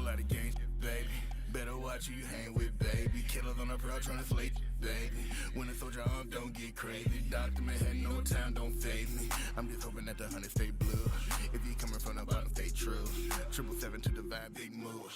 lot of games, baby. Better watch who you hang with, baby. Killers on the prowl trying to flake, baby. When I throw your arm, don't get crazy. Dr. Manhattan, no time, don't phase me. I'm just hoping that the honey stay blue. If you coming from the bottom, stay true. 777 to divide, big move.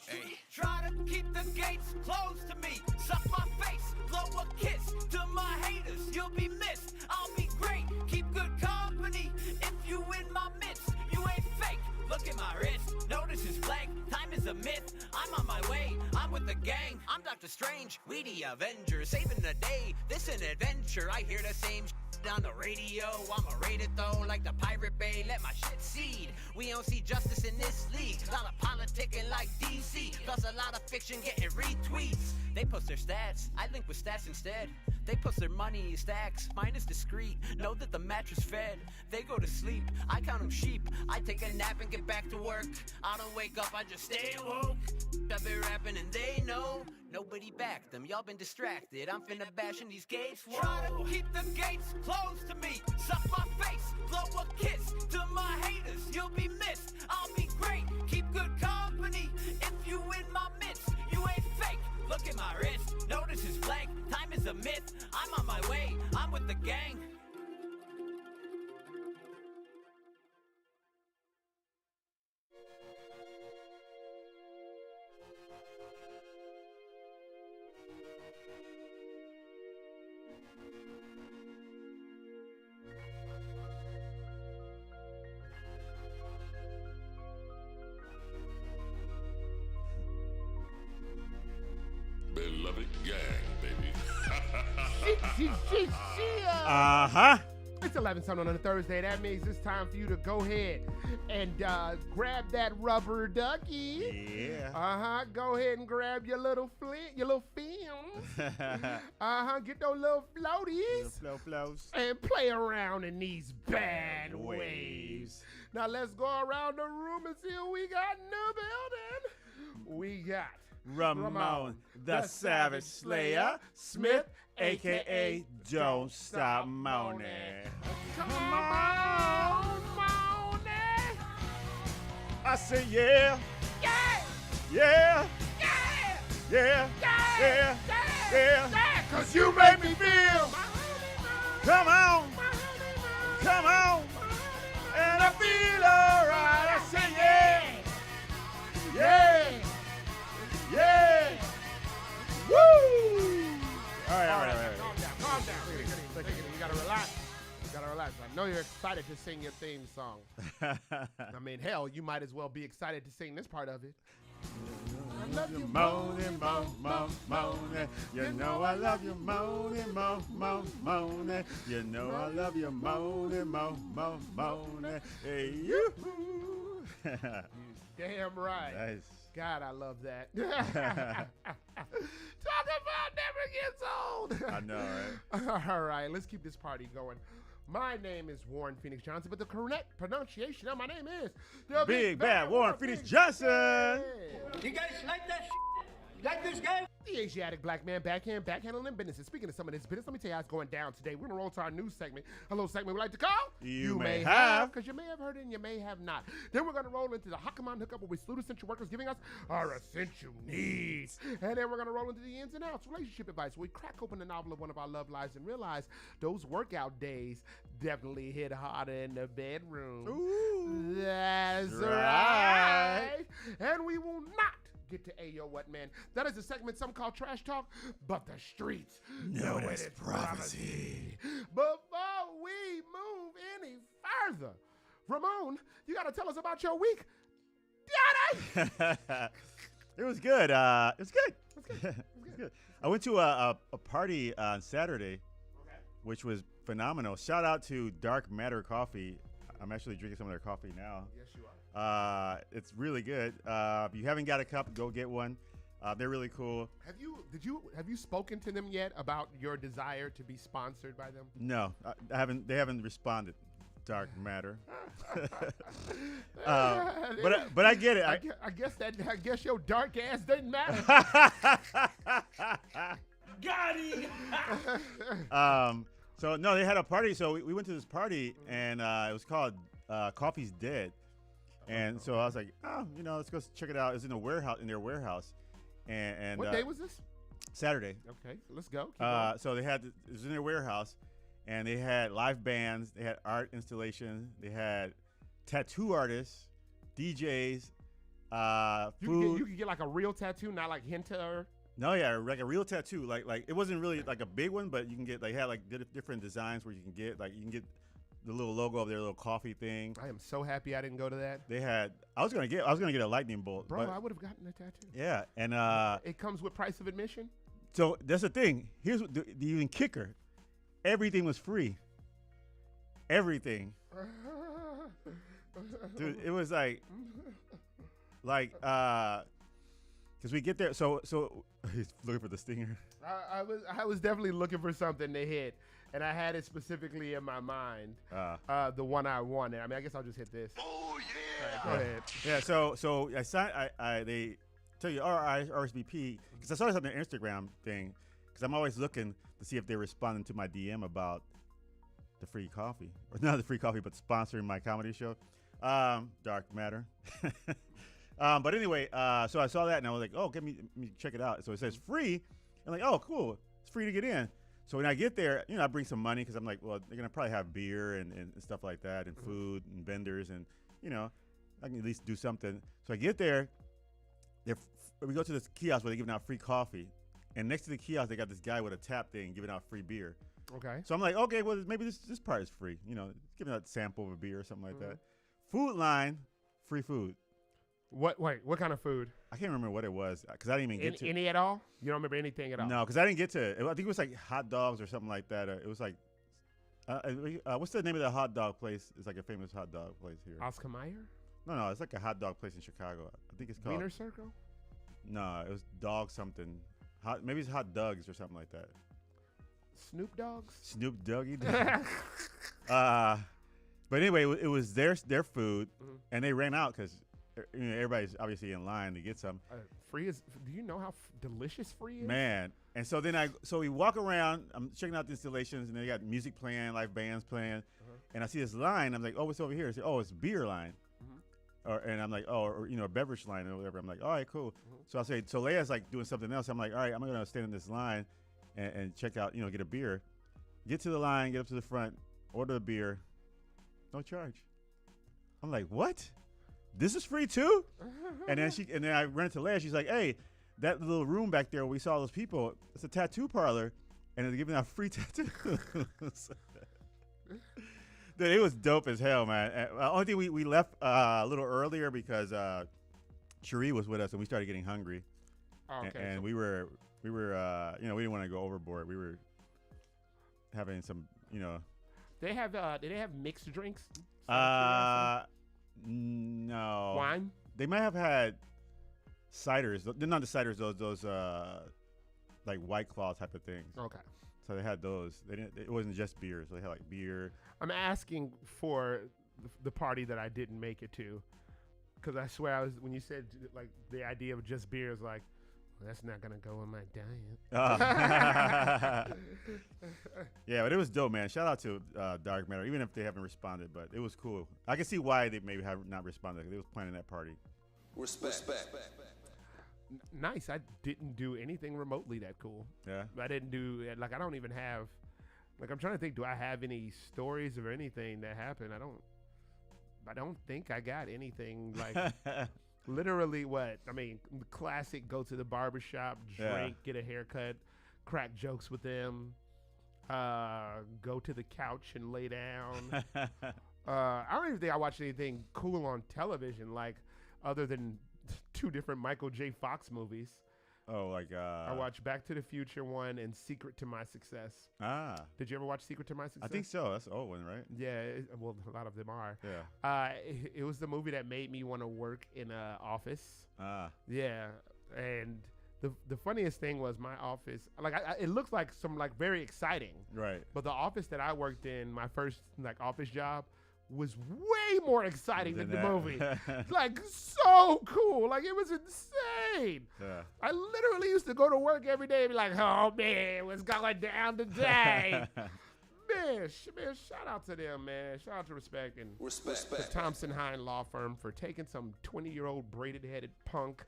Hey. Try to keep the gates closed to me. Suck my face, blow a kiss to my haters. You'll be missed. I'll be great. Keep good company. If you in my midst, you ain't fake. Look at my wrist. Notice his flag. Time is a myth. I'm on my way. I'm with the gang. I'm Dr. Strange. We the Avengers. Saving the day. This an adventure. I hear the same on the radio. I'ma rate it though like the Pirate Bay. Let my shit seed. We don't see justice in this league. A lot of politicking like DC. Plus a lot of fiction getting retweets. They post their stats. I link with stats instead. They post their money in stacks. Mine is discreet. Know that the mattress fed. They go to sleep. I count them sheep. I take a nap and get back to work. I don't wake up. I just stay woke. I've been rapping and they know. Nobody backed them. Y'all been distracted. I'm finna bash in these gates. Whoa. Try to keep the gates closed to me. Suck my face. Blow a kiss to my haters. You'll be missed. I'll be great. Keep good company. If you in my midst, you ain't fake. Look at my wrist. Notice his flag. Time is a myth. I'm on my way. I'm with the gang. Beloved gang, baby. It's 11 something on a Thursday. That means it's time for you to go ahead and grab that rubber ducky. Yeah. Go ahead and grab your little films. Get those little floaties. Little flows. And play around in these bad waves. Now let's go around the room and see who we got in the building. We got Ramon, the Savage Slayer, Smith, a.k.a. Don't Stop Moaning. Come on, Moaning. I say yeah. Yeah. Yeah. Yeah. Yeah. Yeah. Yeah. Yeah. Cause you make me feel. Come on. Come on. And I feel alright. I say yeah. Yeah. Yeah! Woo! All right. Calm down. You gotta relax. I know you're excited to sing your theme song. I mean, hell, you might as well be excited to sing this part of it. I love you moaning, moaning. You know I love you moaning, moaning. You know I love you moaning, moaning. Hey, you. Damn right. Nice. God, I love that. Talk about never gets old. I know, right? All right, let's keep this party going. My name is Warren Phoenix Johnson, but the correct pronunciation of my name is the Big Bad Warren Phoenix Johnson. You guys like that shit? Like this guy? The Asiatic black man backhandling businesses. Speaking of some of this business, let me tell you how it's going down today. We're going to roll to our new segment. A little segment we like to call You May Have. Because you may have heard it and you may have not. Then we're going to roll into the Hakaman hookup where we salute essential workers giving us our essential needs. And then we're going to roll into the ins and outs, relationship advice. We crack open the novel of one of our love lives and realize those workout days definitely hit harder in the bedroom. Ooh. That's right. And we will not get to Ayo What Man. That is a segment some call trash talk, but the streets know it is prophecy. Before we move any further, Ramon, you got to tell us about your week. It was good. It was good. I went to a party on Saturday, which was phenomenal. Shout out to Dark Matter Coffee. I'm actually drinking some of their coffee now. Yes, you are. It's really good. If you haven't got a cup, go get one. They're really cool. Have you spoken to them yet about your desire to be sponsored by them? No, I haven't. They haven't responded. Dark Matter. But I get it. I guess your dark ass didn't matter. Got it! So no, they had a party. So we went to this party, and it was called Coffee's Dead. And so I was like, oh, let's go check it out. It's in their warehouse. And what day was this? Saturday. Okay, let's go. Keep going. So it was in their warehouse, and they had live bands, they had art installation, they had tattoo artists, DJs, food. You could get like a real tattoo, not like hentai. No, yeah, like a real tattoo. Like it wasn't really like a big one, but you can get had like different designs where you can get the little logo of their little coffee thing. I am so happy I didn't go to that. They had. I was gonna get a lightning bolt, Bro, but I would have gotten a tattoo. yeah, and It comes with price of admission. so that's the thing. Here's what the even kicker: everything was free. Everything, dude. It was like, because we get there. So he's looking for the stinger. I was definitely looking for something to hit, and I had it specifically in my mind. The one I wanted. I mean, I guess I'll just hit this. Oh yeah. Go ahead. Yeah. So I signed. They tell you RSVP because I saw this on their Instagram thing because I'm always looking to see if they're responding to my DM about the free coffee or not the free coffee, but sponsoring my comedy show, Dark Matter. But anyway, so I saw that and I was like, oh, let me check it out. So it says free. I'm like, oh, cool. It's free to get in. So when I get there, I bring some money because I'm like, well, they're going to probably have beer and stuff like that and food and vendors and, I can at least do something. So I get there. We go to this kiosk where they're giving out free coffee. And next to the kiosk, they got this guy with a tap thing giving out free beer. Okay. So I'm like, okay, well, maybe this part is free. Giving out a sample of a beer or something like that. Food line, free food. What kind of food? I can't remember what it was because I didn't even get to any at all. You don't remember anything at all? No, because I didn't get to. I think it was like hot dogs or something like that. It was like, what's the name of the hot dog place? It's like a famous hot dog place here. Oscar Mayer? No, it's like a hot dog place in Chicago. I think it's called Wiener Circle? No, it was dog something. Maybe it's Hot Dogs or something like that. Snoop Dogs? Snoop Doggy. But anyway, it was their food, and they ran out because everybody's obviously in line to get some. Free is. Do you know how delicious free is? Man, and so then we walk around. I'm checking out the installations, and they got music playing, live bands playing, and I see this line. I'm like, oh, what's over here? I say, oh, it's beer line, and I'm like, oh, or a beverage line or whatever. I'm like, all right, cool. So I say, so Leia's like doing something else. I'm like, all right, I'm gonna stand in this line and check out, get a beer. Get to the line, get up to the front, order a beer, no charge. I'm like, what? This is free too? And then I ran into Leia. She's like, hey, that little room back there where we saw those people, it's a tattoo parlor, and they're giving out free tattoos. Dude, it was dope as hell, man. Only thing we left a little earlier because Cherie was with us and we started getting hungry. Oh, okay. And we were we didn't want to go overboard. We were having some, They have. Did they have mixed drinks? No. Wine? They might have had ciders. They're not the ciders. Those like White Claw type of things. Okay. So they had those. It wasn't just beer. So they had like beer. I'm asking for the party that I didn't make it to, because I swear when you said like the idea of just beer is like, well, that's not gonna go in my diet. Yeah, but it was dope, man. Shout out to Dark Matter, even if they haven't responded, but it was cool. I can see why they maybe have not responded. They was planning that party. Respect. Nice. I didn't do anything remotely that cool. Yeah. I didn't do I don't even have. Like, I'm trying to think. Do I have any stories or anything that happened? I don't think I got anything like. Literally what? I mean, classic, go to the barbershop, drink, get a haircut, crack jokes with them, go to the couch and lay down. I don't even think I watched anything cool on television, like other than 2 different Michael J. Fox movies. Oh, like I watched Back to the Future 1 and Secret to My Success. Did you ever watch Secret to My Success? I think so. That's the old one, right? Yeah, well, a lot of them are. Yeah. It was the movie that made me want to work in an office. Yeah, and the funniest thing was my office. Like, it looks like some like very exciting. Right. But the office that I worked in, my first like office job, was way more exciting than the movie. Like, so cool. Like, it was insane. Yeah. I literally used to go to work every day and be like, oh, man, what's going down today? man, shout out to them, man. Shout out to Respect and the Thompson Hine Law Firm for taking some 20-year-old braided-headed punk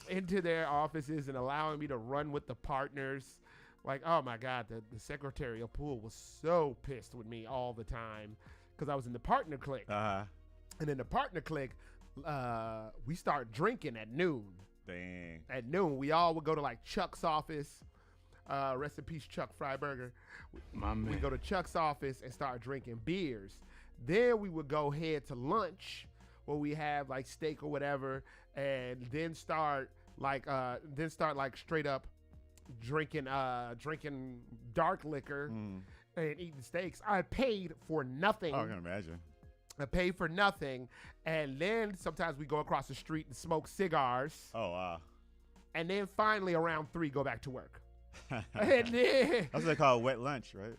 into their offices and allowing me to run with the partners. Like, oh my God, the secretarial pool was so pissed with me all the time because I was in the partner clique. And in the partner clique, we start drinking at noon. Dang. At noon, we all would go to like Chuck's office. Rest in peace, Chuck Freiberger. We go to Chuck's office and start drinking beers. Then we would go head to lunch where we have like steak or whatever, and then start like straight up drinking dark liquor and eating steaks. I paid for nothing. Oh, I can imagine. I paid for nothing, and then sometimes we go across the street and smoke cigars. Oh wow. And then finally around 3 go back to work. And then, that's what they call a wet lunch, right?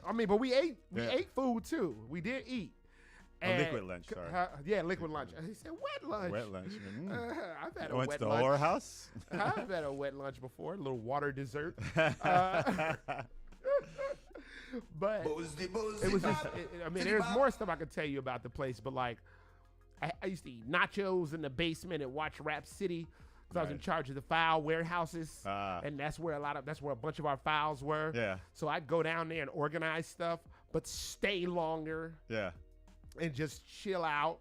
I mean, but we ate food too. We did eat. A liquid lunch, sorry. Yeah, liquid lunch. He said wet lunch. Wet lunch. I've had a Went wet to the lunch. whorehouse? I've had a wet lunch before, a little water dessert. But it was just, I mean, there's more stuff I could tell you about the place, but like, I used to eat nachos in the basement and watch Rap City because I was in charge of the file warehouses, and that's where a bunch of our files were. Yeah. So I'd go down there and organize stuff, but stay longer. Yeah. And just chill out.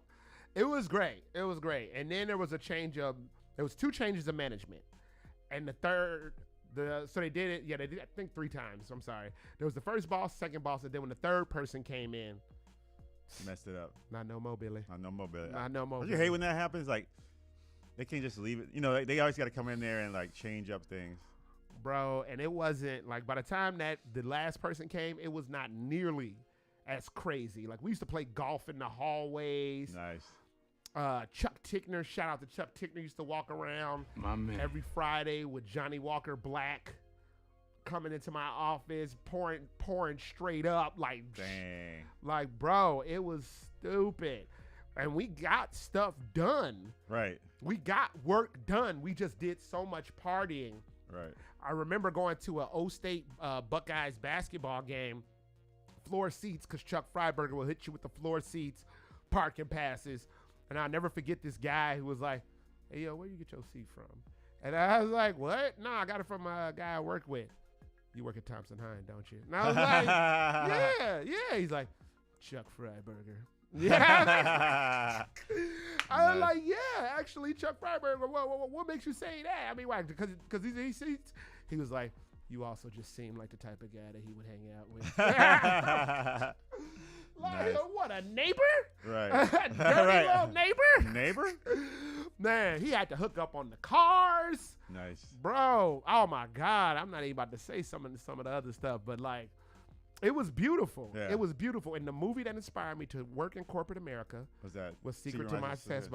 It was great. And then there was there was 2 changes of management, and the third. So they did it. Yeah, they did. I think 3 times. I'm sorry. There was the first boss, second boss, and then when the third person came in, messed it up. Not no more, Billy. Not no more, Billy. Not no more. Don't you hate when that happens? Like, they can't just leave it. You know, they always got to come in there and like change up things. Bro, and it wasn't like by the time that the last person came, it was not nearly as crazy. Like we used to play golf in the hallways. Nice. Chuck Tickner, shout out to Chuck Tickner, used to walk around every Friday with Johnny Walker Black coming into my office, pouring straight up like, dang, like bro, it was stupid. And we got stuff done. Right. We got work done. We just did so much partying. Right. I remember going to an O-State Buckeyes basketball game, floor seats, because Chuck Freiberger will hit you with the floor seats, parking passes. And I'll never forget this guy who was like, hey, yo, where you get your seat from? And I was like, what? No, I got it from a guy I work with. You work at Thompson Hine, don't you? And I was like, yeah. He's like, Chuck Freiberger. Yeah. I was like, yeah, actually, Chuck Freiberger, what makes you say that? I mean, why? Because he was like, you also just seem like the type of guy that he would hang out with. Like, nice. What, a neighbor? Right. Dirty little neighbor? Neighbor? Man, he had to hook up on the cars. Nice. Bro, oh my God. I'm not even about to say some of the other stuff, but like, it was beautiful. Yeah. It was beautiful. And the movie that inspired me to work in corporate America was Secret to My Success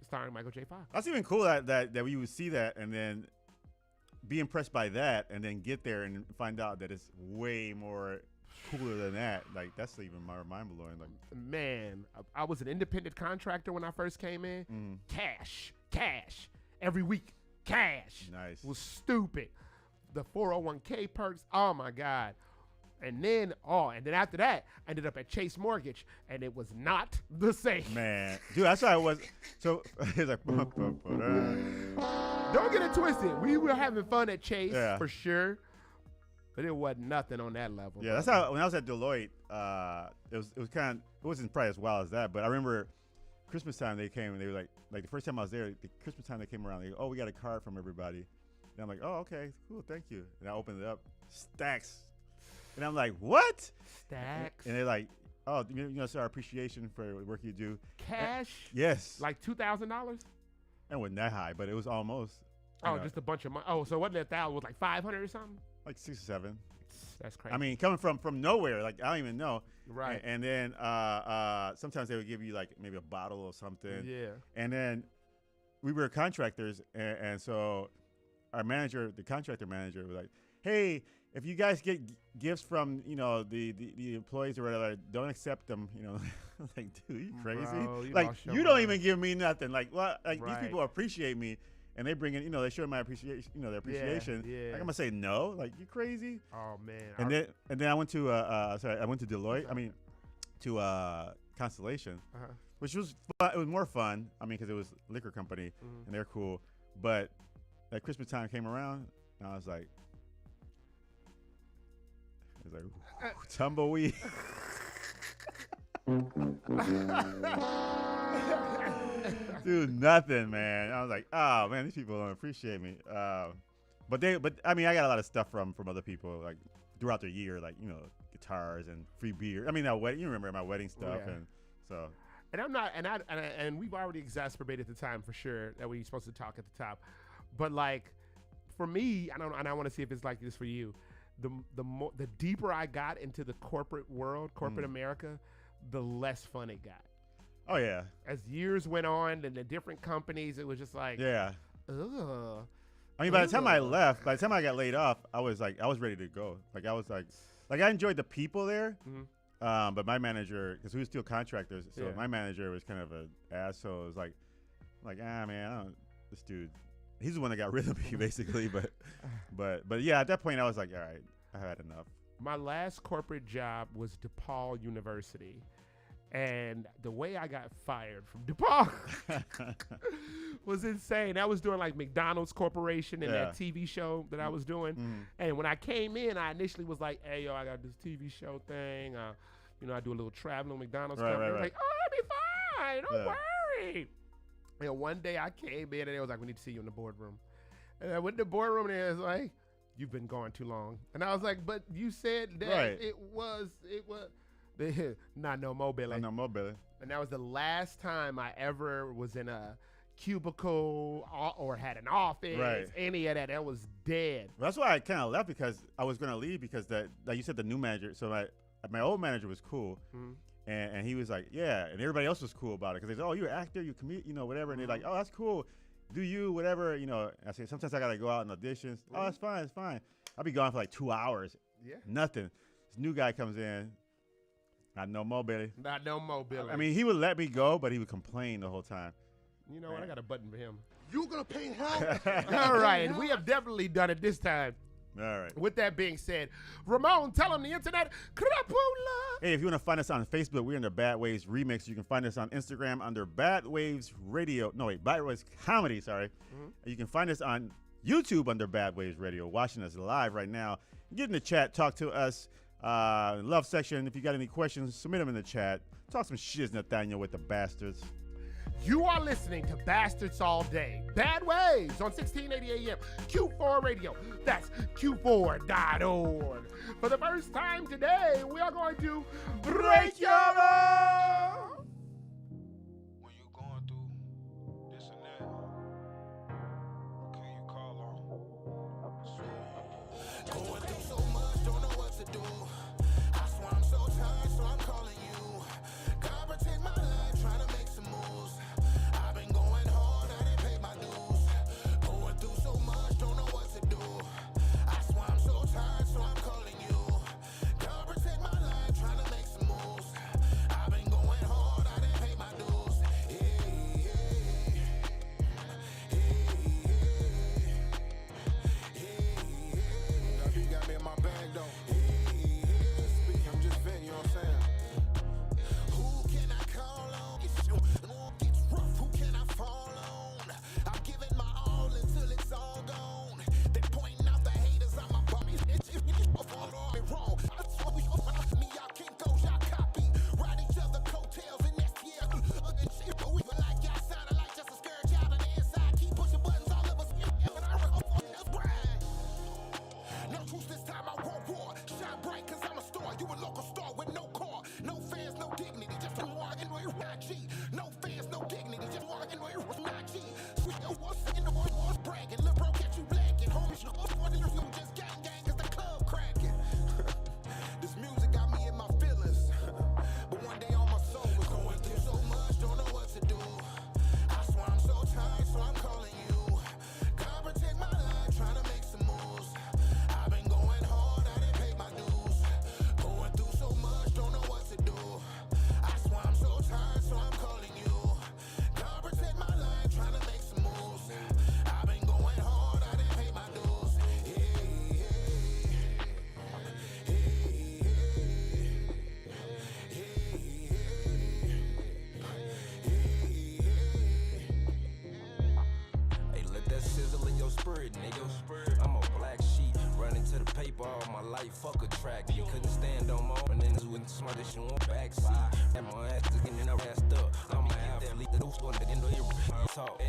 starring Michael J. Fox. That's even cool that we would see that and then be impressed by that and then get there and find out that it's way more cooler than that. Like, that's even more mind-blowing. Like, man, I was an independent contractor when I first came in. Cash every week. Cash. Nice. It was stupid. The 401k perks, oh my God. And then after that, I ended up at Chase Mortgage, and it was not the same. Man, dude, that's how it was. So it's like, don't get it twisted. We were having fun at Chase for sure. But it wasn't nothing on that level. Yeah, that's how when I was at Deloitte, it wasn't probably as wild as that, but I remember Christmas time they came and they were like the first time I was there, the Christmas time they came around, they go, oh, we got a card from everybody. And I'm like, oh, okay, cool, thank you. And I opened it up, stacks. And I'm like, what? Stacks. And they're like, oh, you know, it's our appreciation for the work you do. Cash? Yes. Like $2,000? It wasn't that high, but it was almost. Oh, just a bunch of money. Oh, so wasn't it 1,000? It was like 500 or something? Like 6 or 7. That's crazy. I mean, coming from nowhere, like I don't even know. Right. And then sometimes they would give you like maybe a bottle or something. Yeah. And then we were contractors, and so our manager, the contractor manager, was like, "Hey, if you guys get gifts from the employees or whatever, don't accept them." You know, like, dude, you crazy? Bro, like you don't even give me nothing. Like, what? Like these people appreciate me. and they bring in, they show my appreciation, their appreciation. Yeah. Like, I'm gonna say no, like you crazy. Oh man. And then I went to I went to Deloitte. I mean, to Constellation, which was fun. It was more fun. I mean, because it was a liquor company and they're cool. But at Christmas time came around, and I was like, tumbleweed. Dude, nothing, man. I was like, oh man, these people don't appreciate me. But I mean, I got a lot of stuff from other people, like throughout the year, like guitars and free beer. I mean, that wedding. You remember my wedding stuff, and so. And I'm not, and we've already exacerbated the time for sure that we're supposed to talk at the top, but like, for me, I want to see if it's like this for you. The deeper I got into the corporate world, corporate America, the less fun it got. Oh yeah. As years went on, and the different companies, it was just like, yeah. Ugh. I mean, by the time I left, by the time I got laid off, I was ready to go. Like I was like I enjoyed the people there. But my manager, because we were still contractors, so my manager was kind of an asshole. It was like man, this dude, he's the one that got rid of me basically. But yeah, at that point I was like, all right, I had enough. My last corporate job was DePaul University, and the way I got fired from DePaul was insane. I was doing like McDonald's Corporation and that TV show that I was doing. And when I came in, I initially was like, hey, yo, I got this TV show thing. I do a little traveling McDonald's company. Right. Like, oh, I'll be fine. Don't worry. And one day I came in and they was like, we need to see you in the boardroom. And I went to the boardroom and it was like, you've been gone too long. And I was like, but you said that it was not no more, Billy. No more, Billy. And that was the last time I ever was in a cubicle or had an office, any of that. That was dead. Well, that's why I kind of left, because I was going to leave because like you said, the new manager. So my old manager was cool. And he was like, yeah, and everybody else was cool about it, because they said, oh, you're an actor, you commute, whatever. And they're like, oh, that's cool. Do you, whatever, I say, sometimes I got to go out in auditions. Oh, that's fine, it's fine. I'll be gone for like 2 hours. Yeah. Nothing. This new guy comes in. Not no more, Billy. Not no more, Billy. I mean, he would let me go, but he would complain the whole time. You know what? I got a button for him. You gonna pay hell? All right, and we have definitely done it this time. All right. With that being said, Ramon, tell them the internet. Crapula. Hey, if you want to find us on Facebook, we're under Bad Waves Remix. You can find us on Instagram under Bad Waves Radio. No, wait, Bad Waves Comedy, sorry. And you can find us on YouTube under Bad Waves Radio, watching us live right now. Get in the chat, talk to us. Love section. If you got any questions, submit them in the chat. Talk some shiz, Nathaniel, with the bastards. You are listening to Bastards All Day. Bad Waves on 1680 AM, Q4 Radio. That's Q4.org. For the first time today, we are going to break your law. When you going through this and that, who can you call on? Going through so much, don't know what to do. I swear I'm so tired, so I'm calling you. God protect my life, trying to make some moves. I've been going hard, I didn't pay my dues. Going through so much, don't know what to do. I swear I'm so tired, so I'm calling you. God protect my life, trying to make some moves. I've been going hard, I didn't pay my dues. Now you got me in my bag though. I'm just venting, you know what I'm saying? sizzle in your spirit, nigga. I'm a black sheep, running to the paper all my life. Fuck a track, you couldn't stand no more. And then with smart as you on backseat. And my ass is getting arsed up. I'm an athlete, the news going to get no talk.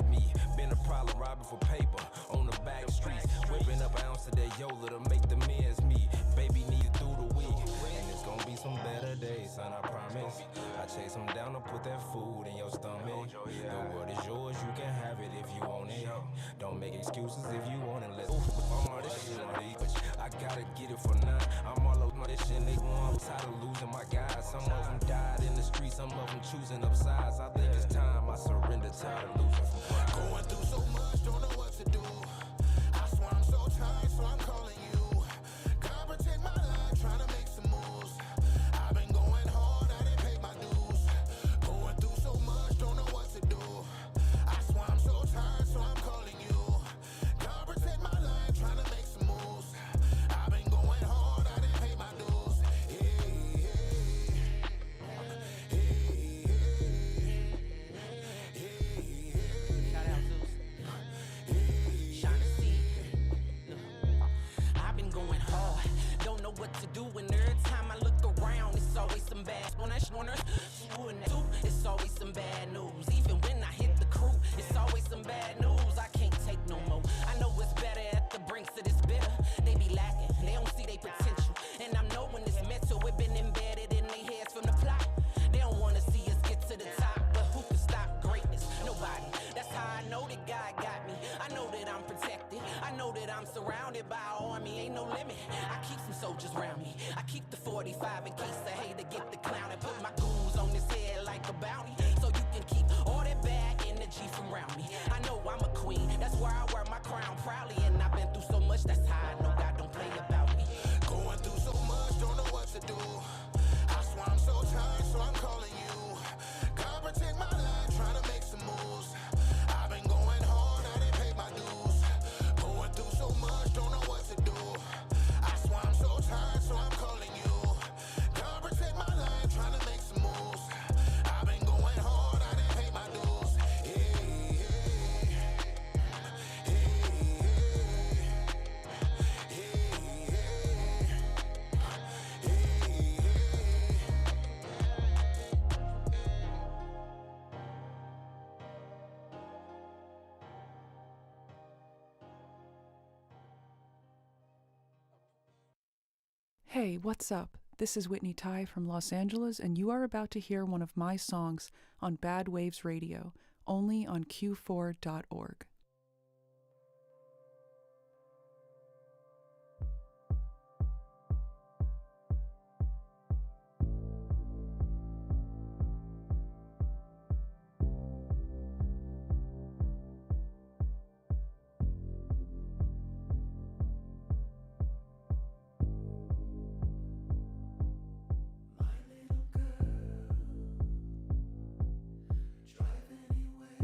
Me, been a problem robbing for paper on the back streets. Whipping up an ounce of that Yola to make the men's meet. Baby need it through the week. And it's gonna be some better days, son, I promise. I chase them down to put that food in your stomach. The world is yours, you can have it if you want it. Don't make excuses if you want it. Let's I'm all this shit on the bitch. I gotta get it for now. I'm all over this shit, nigga. I'm tired of losing my guys. Some of them died in the streets, some of them choosing up sides. I think it's time I surrender, tired of losing. Going through so much, don't know what to do. I swear I'm so tired, so I'm calling you. God protect my life, trying to make some moves. I've been going hard, I didn't pay my dues. Going through so much, don't know what to do. I swear I'm so tired, so I'm calling you. God protect my life, trying to make some moves. I've been going hard, I didn't pay my dues. Shout out Zeus. Shine the sea. I've been going hard. Don't know what to do. And every time I look around, it's always some bad. When I it's always some bad news. Even when I hit the crew, it's always some bad news. I can't take no more. I know it's better at the brinks of this bitter. They be lacking. They don't see their potential. And I'm knowing it's mental. It been embedded in their heads from the plot. They don't want to see us get to the top. But who can stop greatness? Nobody. That's how I know that God got me. I know that I'm protected. I know that I'm surrounded by an army. Ain't no limit. I keep some soldiers around me. I keep the 45 in case I hate to get the clown. And put my goons on his head like a bounty. So you can keep all that bad energy from around me. I know I'm a queen. That's why I wear my crown proudly. And I've been through so much. That's how I know God don't play about me. Going through so much, don't know what to do. I swear I'm so tired, so I'm calling you. God protect my life, trying to make some moves. I've been going hard, I didn't pay my dues. Going through so much, don't know what to do. I swear I'm so tired, so I'm calling you. God protect my life, trying to make some moves. I've been going hard, I didn't pay my dues. Hey, what's up? This is Whitney Tai from Los Angeles, and you are about to hear one of my songs on Bad Waves Radio, only on Q4.org. Drive anywhere.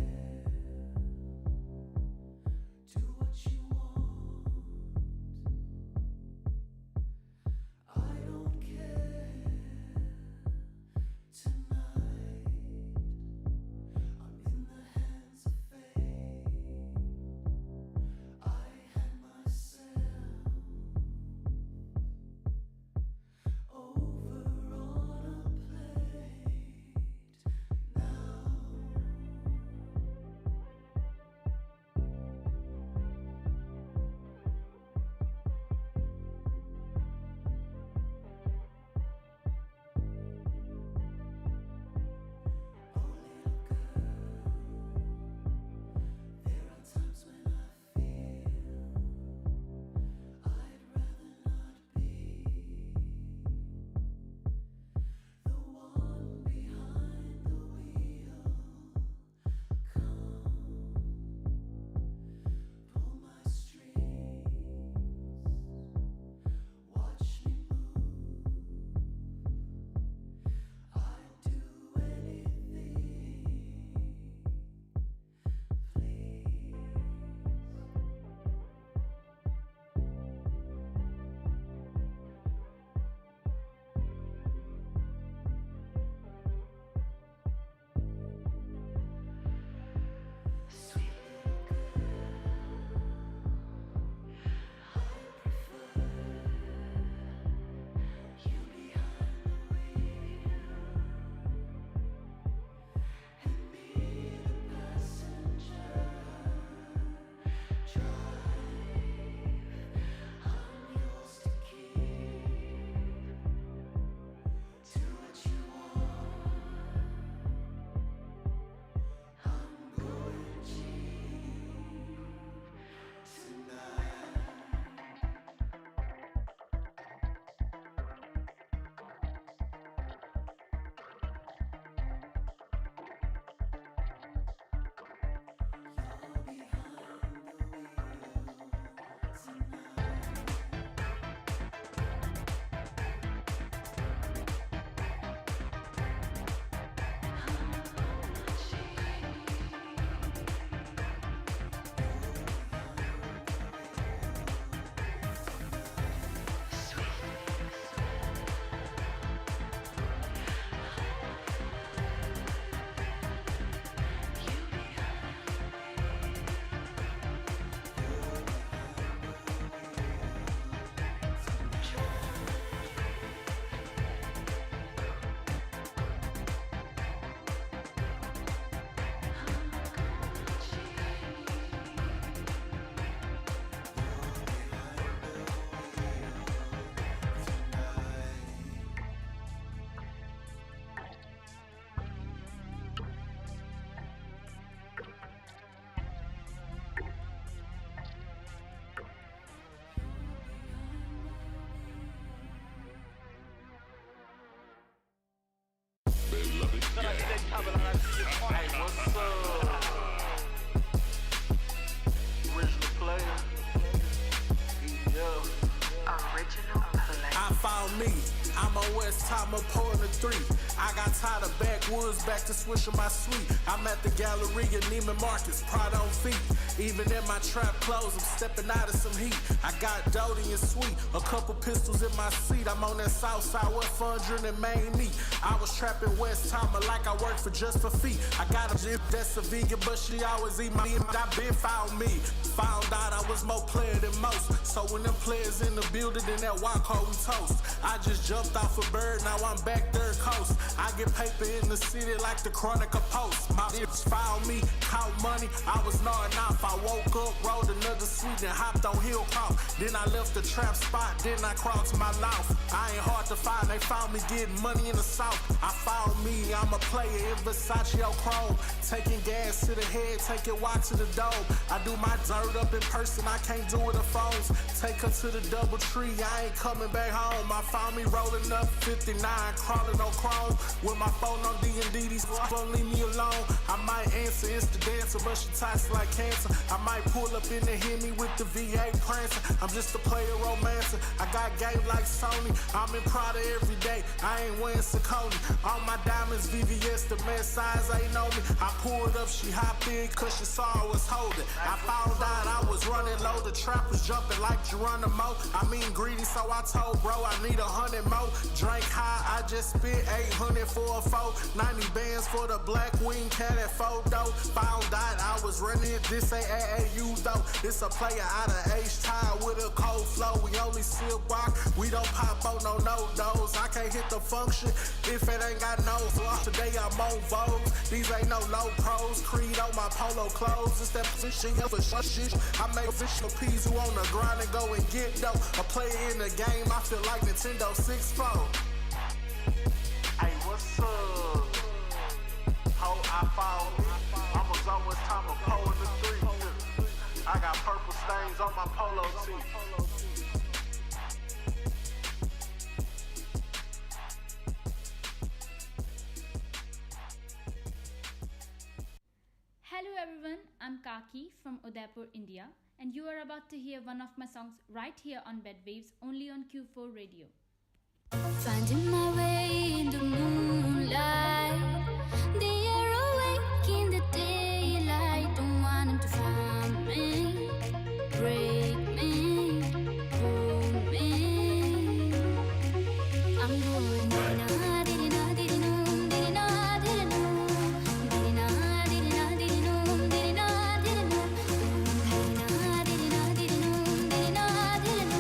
West time of pouring the 3. I got tired of backwoods, back to swishing my sweet. I'm at the Galleria, Neiman Marcus, Pride on feet. Even in my trap clothes, I'm stepping out of some heat. I got Doty and Sweet, a couple pistols in my seat. I'm on that south side, what fun drilling Maine meat. I was trapping West Timer like I worked for Just for Feet. I got a gym that's a vegan, but she always eat my meat. I been found me. Found out I was more player than most. So when them players in the building, then that Waco we toast. I just jumped off a bird, now I'm back third coast. I get paper in the city like the Chronicle Post. My bitch found me, count money, I was gnawing off. I woke up, rolled another sweet and hopped on Hillcroft. Then I left the trap spot, then I crossed my mouth. I ain't hard to find, they found me getting money in the south. I found me, I'm a player in Versace or Chrome. Taking gas to the head, taking watch to the dome. I do my dirt up in person, I can't do it on phones. Take her to the double tree, I ain't coming back home. I found me rolling up 59, crawling on chrome. With my phone on D&D, these won't leave me alone. I might answer, it's the dancer, but she toxic like cancer. I might pull up in the Hemi with the V8 prancing. I'm just a player romancer. I got game like Sony. I'm in Prada every day. I ain't wearing Saucony. All my diamonds VVS, the man size ain't know me. I pulled up, she hopped in, cause she saw I was holding. I found out I was running low. The trap was jumping like Geronimo. I mean greedy, so I told bro I need 100 more. Drink high, I just spit 800 for a 4. 90 bands for the black wing cat at photo. Found out I was running it. This ain't AAU though. It's a player out of H-Time with a cold flow. We only sip rock. We don't pop on no dose. I can't hit the function if it ain't got no flow. Today I'm on Vogue. These ain't no low pros. Creed on my polo clothes. It's that position of a shit. I make official P's who on the grind and go and get dope. A player in the game. I feel like Nintendo 64. Hey, what's up? Ho, I found me. I'm a always time of pole in the 3. I got purple stains on my polo tee. Hello everyone, I'm Kaki from Udaipur, India, and you are about to hear one of my songs right here on Bed Waves, only on Q4 Radio. Finding my way in the moonlight, they are awake in the daylight. Don't want them to find me, break me, hold me. I'm going did-na, did-na, did-na, did-na, did-na, did-na, did-na, did-na, did-na, did-na, did-na, did-na, did-na, did-na.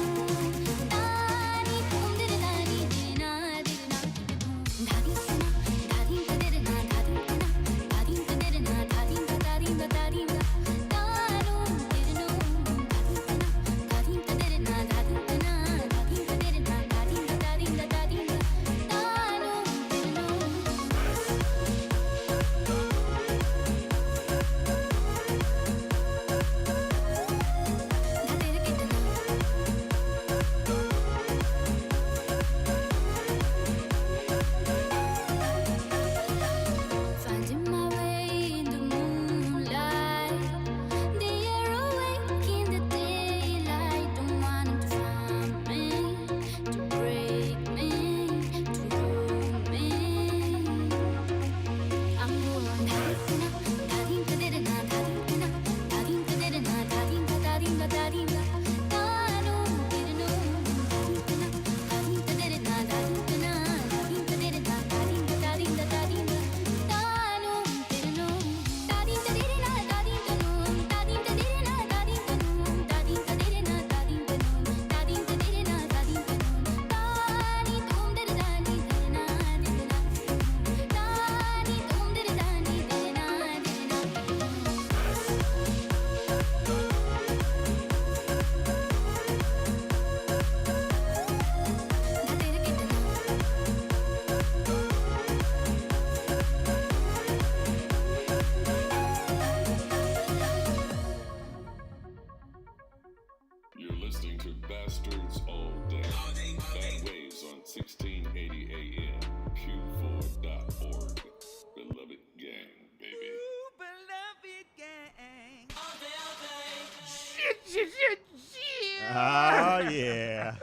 listening to Bastards All Day. Bad Waves on 1680 AM, Q4.org. Beloved Gang, baby. Ooh, beloved gang. All day, all day. Shit. Oh, yeah.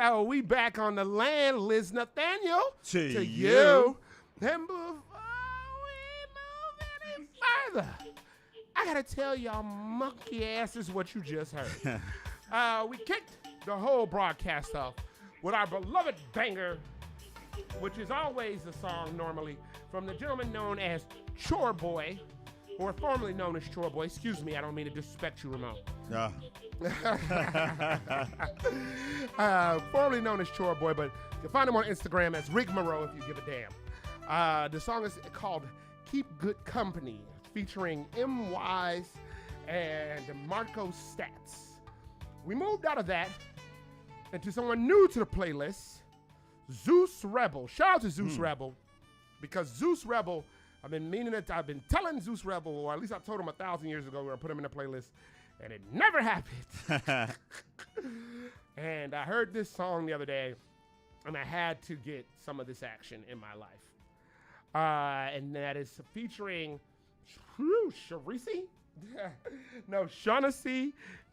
So we back on the land, Liz Nathaniel. To you. And before we move any further, I gotta tell y'all monkey asses what you just heard. We kicked the whole broadcast off with our beloved banger, which is always a song normally from the gentleman known as Chore Boy, or formerly known as Chore Boy. Excuse me, I don't mean to disrespect you, Ramon. Yeah. Formerly known as Chore Boy, but you can find him on Instagram as Rigmarole if you give a damn. The song is called Keep Good Company, featuring M. Wise and Marco Stats. We moved out of that into someone new to the playlist, Zeus Rebel. Shout out to Zeus Rebel, because Zeus Rebel, I've been telling Zeus Rebel, or at least I told him 1,000 years ago we were gonna put him in the playlist, and it never happened. And I heard this song the other day, and I had to get some of this action in my life. And that is featuring Shaughnessy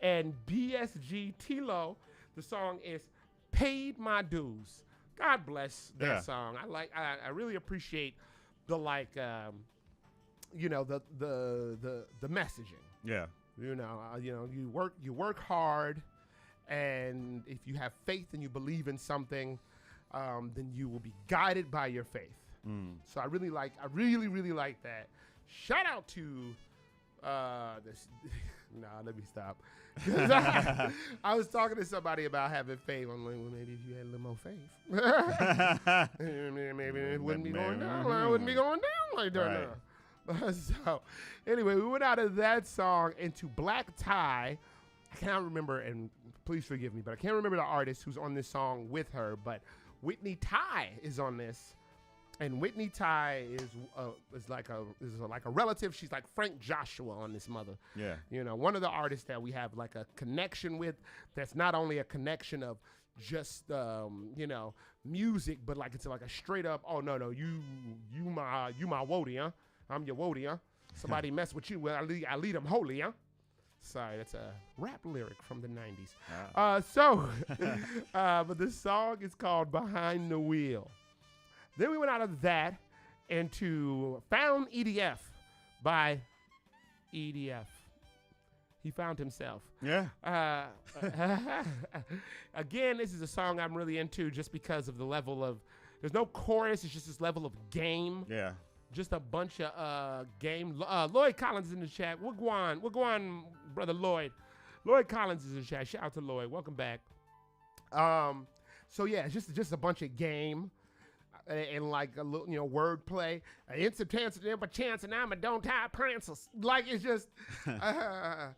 and BSG Tilo. The song is Paid My Dues. God bless that song. I really appreciate the the messaging. Yeah. You work hard, and if you have faith and you believe in something, then you will be guided by your faith. So I really like that. Shout out to this. Nah, let me stop. I was talking to somebody about having faith. I'm like, well, maybe if you had a little more faith, maybe it wouldn't be going down. I wouldn't be going down like that. Right. So, anyway, we went out of that song into Black Tie. I cannot remember, and please forgive me, but I can't remember the artist who's on this song with her. But Whitney Ty is on this. And Whitney Ty is like a relative. She's like Frank Joshua on this mother. Yeah. One of the artists that we have like a connection with. That's not only a connection of just music, but like it's like a straight up. Oh no, you my Wody, huh? I'm your Wody, huh? Somebody mess with you, well I lead them holy, huh? Sorry, that's a rap lyric from the 90s. But this song is called Behind the Wheel. Then we went out of that into Found EDF by EDF. He found himself. Yeah. Again, this is a song I'm really into just because of the level of, there's no chorus, it's just this level of game. Yeah. Just a bunch of game. Lloyd Collins is in the chat. We're going, brother Lloyd. Lloyd Collins is in the chat. Shout out to Lloyd. Welcome back. So yeah, it's just a bunch of game. And like a little, wordplay. Instant chance by chance, and I'm a don't tie princess. Like it's just, I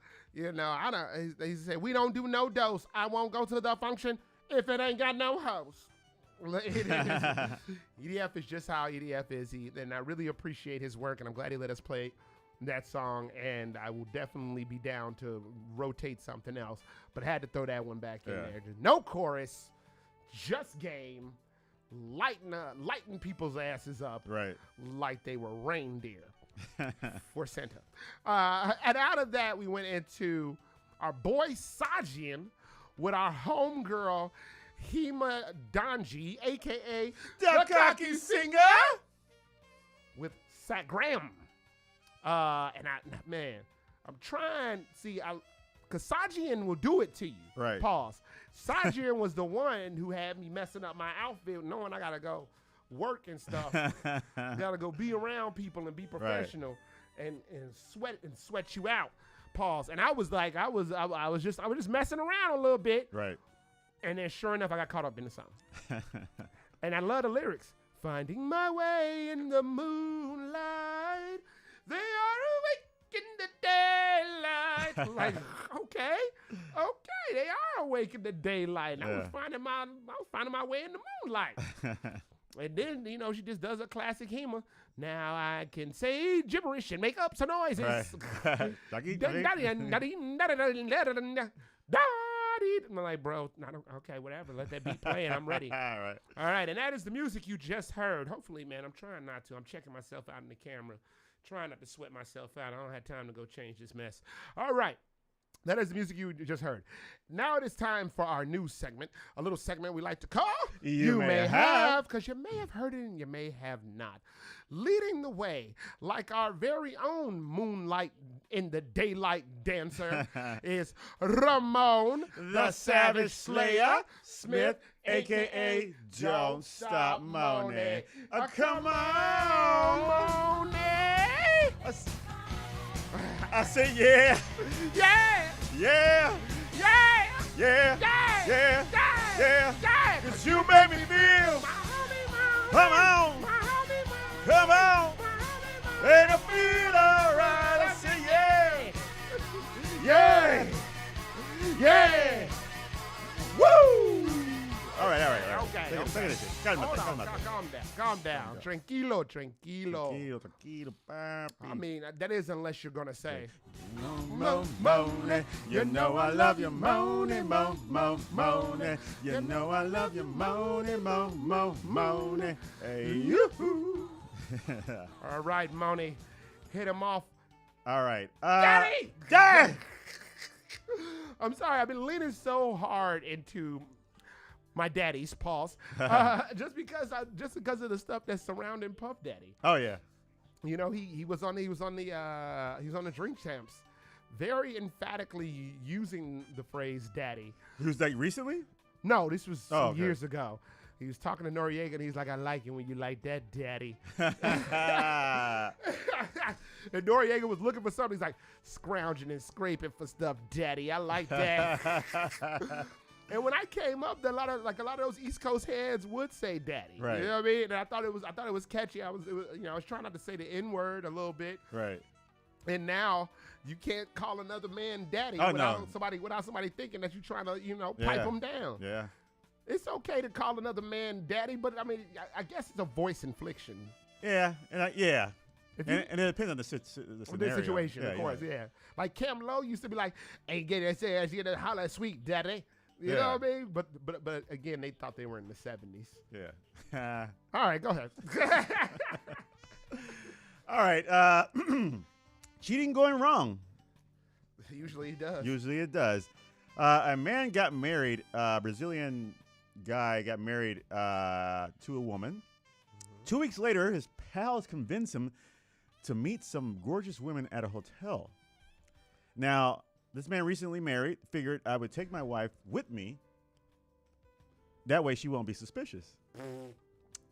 don't. He said we don't do no dose. I won't go to the function if it ain't got no host. EDF is just how EDF is. And I really appreciate his work, and I'm glad he let us play that song. And I will definitely be down to rotate something else. But I had to throw that one back in there. Just no chorus, just game. Lighting people's asses up, right? Like they were reindeer for Santa. And out of that, we went into our boy Sajian with our homegirl Hema Donji, aka the Cocky Singer, with Sagram. And I'm trying. See, because Sajian will do it to you. Right. Pause. Sajian was the one who had me messing up my outfit, knowing I gotta go work and stuff. Gotta go be around people and be professional, and sweat you out. Pause. And I was like, I was just messing around a little bit. Right. And then sure enough, I got caught up in the song. And I love the lyrics. Finding my way in the moonlight, they are awake in the daylight. Like, okay, they are awake in the daylight. And I was finding my way in the moonlight. And then, she just does a classic Hema. Now I can say gibberish and make up some noises. Right. I'm like, bro, okay, whatever. Let that beat play and I'm ready. All right. And that is the music you just heard. Hopefully, man, I'm trying not to. I'm checking myself out in the camera. Trying not to sweat myself out. I don't have time to go change this mess. All right. That is the music you just heard. Now it is time for our new segment, a little segment we like to call You May Have. because you may have heard it and you may have not. Leading the way, like our very own Moonlight in the Daylight dancer, is Ramon, The Savage Slayer Smith, a.k.a. Don't Stop Moaning. Come on, Moaning. I say yeah. Yeah! Yeah. Yeah! Yeah. Yeah! Yeah. Yeah! Yeah. Cause you make me feel. Come on. Come on. And I feel alright. I say yeah. Yeah. Yeah. Woo. All right. Okay. Look at this shit. Calm down. Tranquilo. Tranquilo, papi. I mean, that is unless you're going to say. Moaning. You know I love you moaning, moaning. You know I love you moaning, moaning. Hey, you. All right, Moni. Hit him off. All right. Daddy! Dad! I'm sorry. I've been leaning so hard into my daddy's pause, just because of the stuff that's surrounding Puff Daddy. Oh yeah. You know, he was on the Drink Champs, very emphatically using the phrase "daddy." He was like recently? No, this was okay. years ago. He was talking to Noriega, and he's like, "I like it when you like that, daddy." And Noriega was looking for something. He's like scrounging and scraping for stuff, daddy. I like that. And when I came up, a lot of those East Coast heads would say "daddy." Right. You know what I mean? And I thought it was catchy. I was trying not to say the N word a little bit. Right. And now you can't call another man daddy without somebody thinking that you're trying to pipe him down. Yeah. It's okay to call another man daddy, but I mean, I guess it's a voice infliction. Yeah, and and it depends on the scenario. Situation, of course. Yeah. Like Cam Lowe used to be like, "Ain't get that ass, you know, holla sweet daddy." You know what I mean? But again, they thought they were in the 70s. Yeah. All right, go ahead. All right. Cheating going wrong. Usually it does. Usually it does. A man got married. Brazilian guy got married to a woman. 2 weeks later, his pals convinced him to meet some gorgeous women at a hotel. Now, this man recently married, figured I would take my wife with me. That way she won't be suspicious.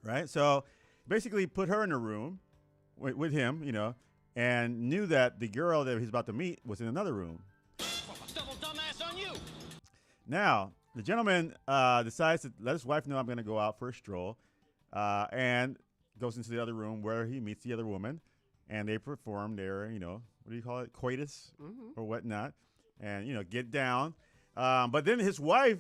Right? So basically put her in a room with him, and knew that the girl that he's about to meet was in another room. Double dumbass on you. Now, the gentleman decides to let his wife know I'm going to go out for a stroll, and goes into the other room where he meets the other woman, and they perform their, what do you call it, coitus or whatnot, and, get down. But then his wife,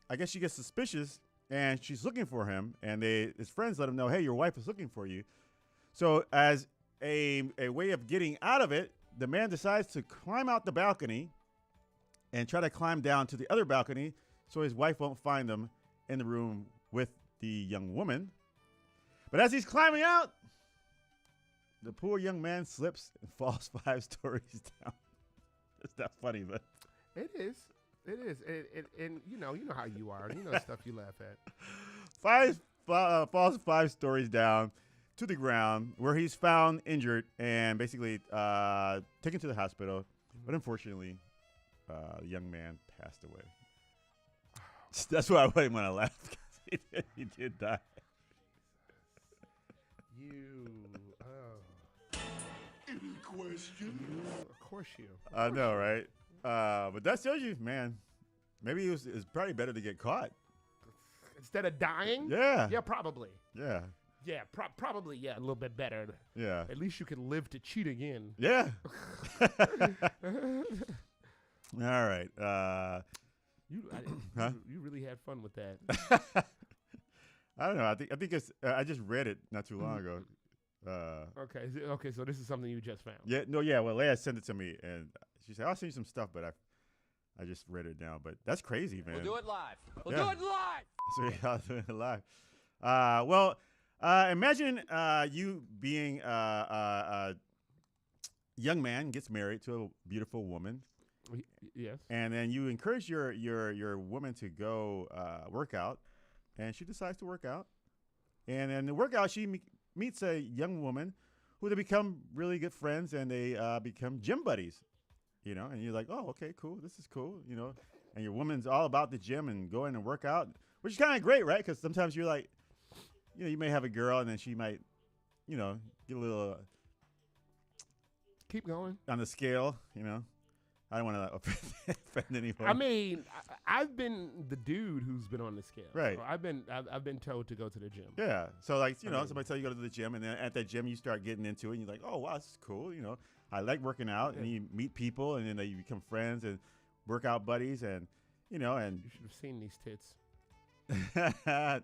I guess she gets suspicious, and she's looking for him, and his friends let him know, hey, your wife is looking for you. So as a way of getting out of it, the man decides to climb out the balcony and try to climb down to the other balcony so his wife won't find him in the room with the young woman. But as he's climbing out, the poor young man slips and falls 5 stories down. It's not funny, but it is. It is. And you know how you are. You know the stuff you laugh at. Falls 5 stories down to the ground, where he's found injured and basically taken to the hospital. But unfortunately, the young man passed away. That's why I didn't want to laugh, because he did die. Any question? Of course you. I know, right? But that shows you, man. Maybe it's probably better to get caught instead of dying. Yeah. Yeah, probably. Yeah. Yeah, probably. Yeah, a little bit better. Yeah. At least you can live to cheat again. Yeah. All right. You really had fun with that. I don't know. I think it's. I just read it not too long ago. Okay. So this is something you just found. Yeah. No. Yeah. Well, Leia sent it to me, and she said, "I'll send you some stuff," but I just read it now. But that's crazy, man. We'll do it live. We'll do it live. So yeah, I'll do it live. Imagine you being a young man gets married to a beautiful woman, Yes. And then you encourage your woman to go work out, and she decides to work out. And then the workout, she meets a young woman who they become really good friends, and they become gym buddies. And you're like, oh, okay, cool. This is cool, And your woman's all about the gym and going and work out, which is kind of great, right? Because sometimes you're like, you may have a girl, and then she might, get a little. Keep going. On the scale, I don't want to offend anyone. I mean, I've been the dude who's been on the scale. Right. So I've been told to go to the gym. Yeah. So somebody tell you to go to the gym, and then at that gym you start getting into it, and you're like, oh wow, this is cool. I like working out, and you meet people, and then you become friends and workout buddies, and and you should have seen these tits.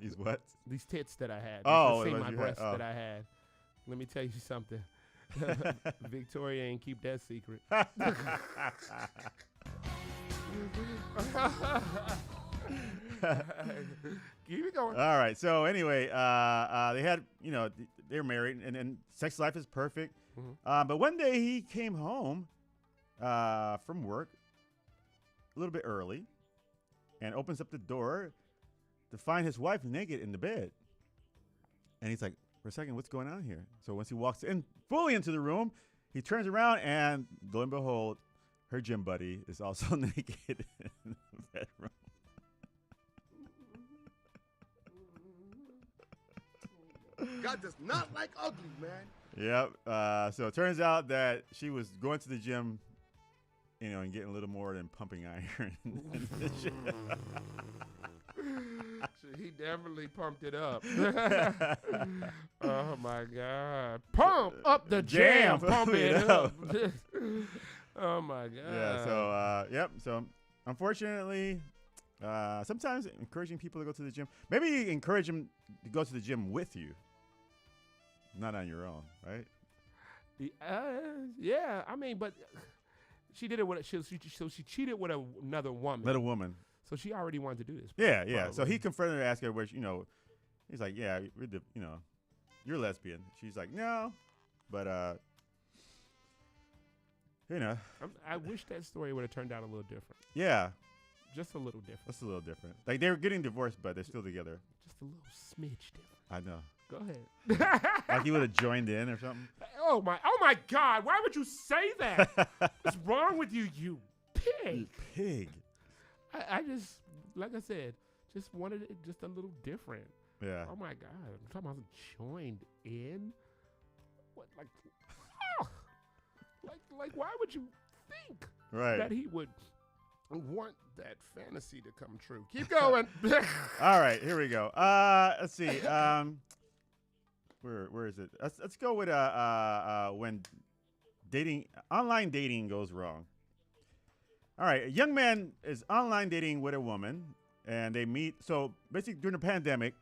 These what? These tits that I had. Oh, you should have seen my breasts that I had. Let me tell you something. Victoria ain't keep that secret. Keep it going. All right. So anyway, they had, they were married, and sex life is perfect. Mm-hmm. But one day he came home from work a little bit early, and opens up the door to find his wife naked in the bed. And he's like, for a second, what's going on here? So once he walks fully into the room, he turns around, and lo and behold, her gym buddy is also naked in the bedroom. God does not like ugly, man. Yep. So it turns out that she was going to the gym, and getting a little more than pumping iron. He definitely pumped it up. Oh my God! Pump up the jam, pump it up. Oh my God! Yeah. So yep. So unfortunately, sometimes encouraging people to go to the gym. Maybe you encourage them to go to the gym with you, not on your own, right? Yeah. I mean, but she did it with she cheated with another woman. Another woman. So she already wanted to do this. Yeah, yeah. So he confronted her, asked her where, he's like, yeah, you're lesbian. She's like, no, but I wish that story would have turned out a little different. Yeah, just a little different. Just a little different. Like they were getting divorced, but they're still together. Just a little smidge different. I know. Go ahead. Like he would have joined in or something. Oh my God! Why would you say that? What's wrong with you, you pig? You pig. I just, like I said, just wanted it just a little different. Yeah. Oh my God! I'm talking about joined in. What like why would you think that he would want that fantasy to come true? Keep going. All right, here we go. Let's see. Where is it? Let's go with when online dating goes wrong. All right, a young man is online dating with a woman, and they meet. So basically, during the pandemic,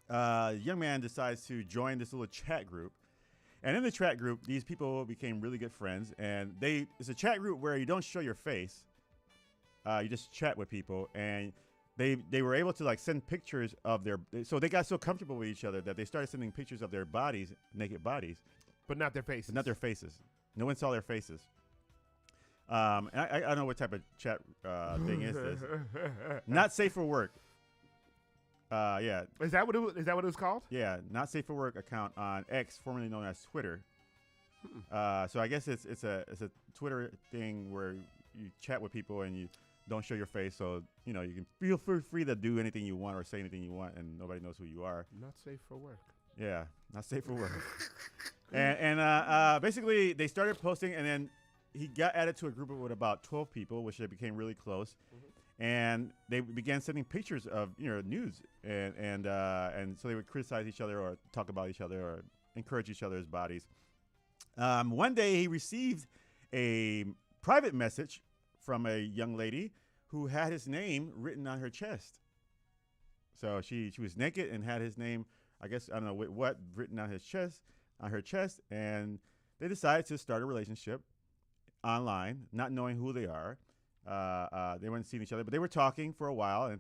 a young man decides to join this little chat group. And in the chat group, these people became really good friends. And it's a chat group where you don't show your face. You just chat with people. And they were able to send pictures of so they got so comfortable with each other that they started sending pictures of their bodies, naked bodies. But not their faces. But not their faces. No one saw their faces. And I don't know what type of chat thing is this. Not safe for work. Yeah. Is that what it was called? Yeah, not safe for work account on X, formerly known as Twitter. So I guess it's a Twitter thing where you chat with people and you don't show your face, so you can feel free to do anything you want or say anything you want, and nobody knows who you are. Not safe for work. Yeah, not safe for work. and basically they started posting, and then he got added to a group with about 12 people, which they became really close. And they began sending pictures of nudes, and so they would criticize each other or talk about each other or encourage each other's bodies. One day he received a private message from a young lady who had his name written on her chest. So she was naked and had his name, I guess, I don't know what written on her chest, and they decided to start a relationship online, not knowing who they are. They weren't seeing each other, but they were talking for a while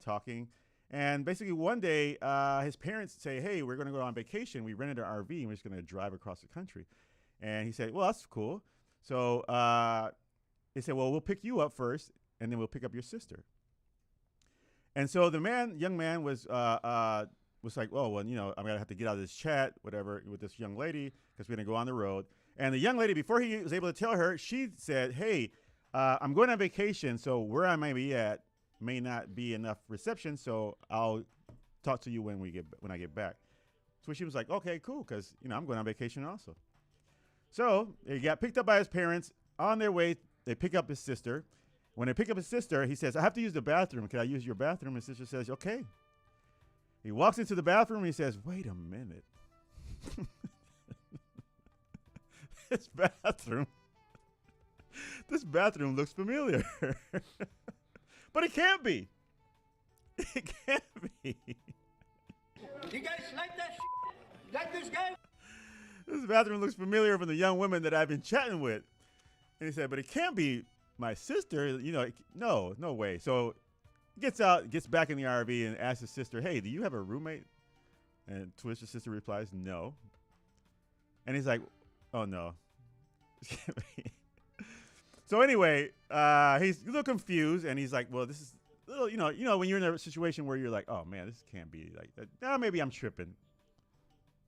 and basically one day his parents say, hey, we're going to go on vacation. We rented an RV and we're just going to drive across the country. And he said, well, that's cool. So they said, well, we'll pick you up first, and then we'll pick up your sister. And so the young man was like, oh, well, you know, I'm going to have to get out of this chat, whatever, with this young lady because we're going to go on the road. And the young lady, before he was able to tell her, she said, hey, I'm going on vacation, so where I may be at may not be enough reception, so I'll talk to you when I get back. So she was like, okay, cool, because, you know, I'm going on vacation also. So he got picked up by his parents. On their way, they pick up his sister. When they pick up his sister, he says, I have to this bathroom. Can I use your bathroom? His sister says, okay. He walks into the bathroom and he says, wait a minute. This bathroom looks familiar. But it can't be. It can't be. You guys like that shit? Like this guy? This bathroom looks familiar from the young women that I've been chatting with. And he said, but it can't be my sister. You know, no way. So he gets out, gets back in the RV and asks his sister, hey, do you have a roommate? And to which his sister replies, no. And he's like, oh, no. So anyway, he's a little confused, and he's like, well, this is a little, you know, when you're in a situation where you're like, oh, man, this can't be like that. Now maybe I'm tripping.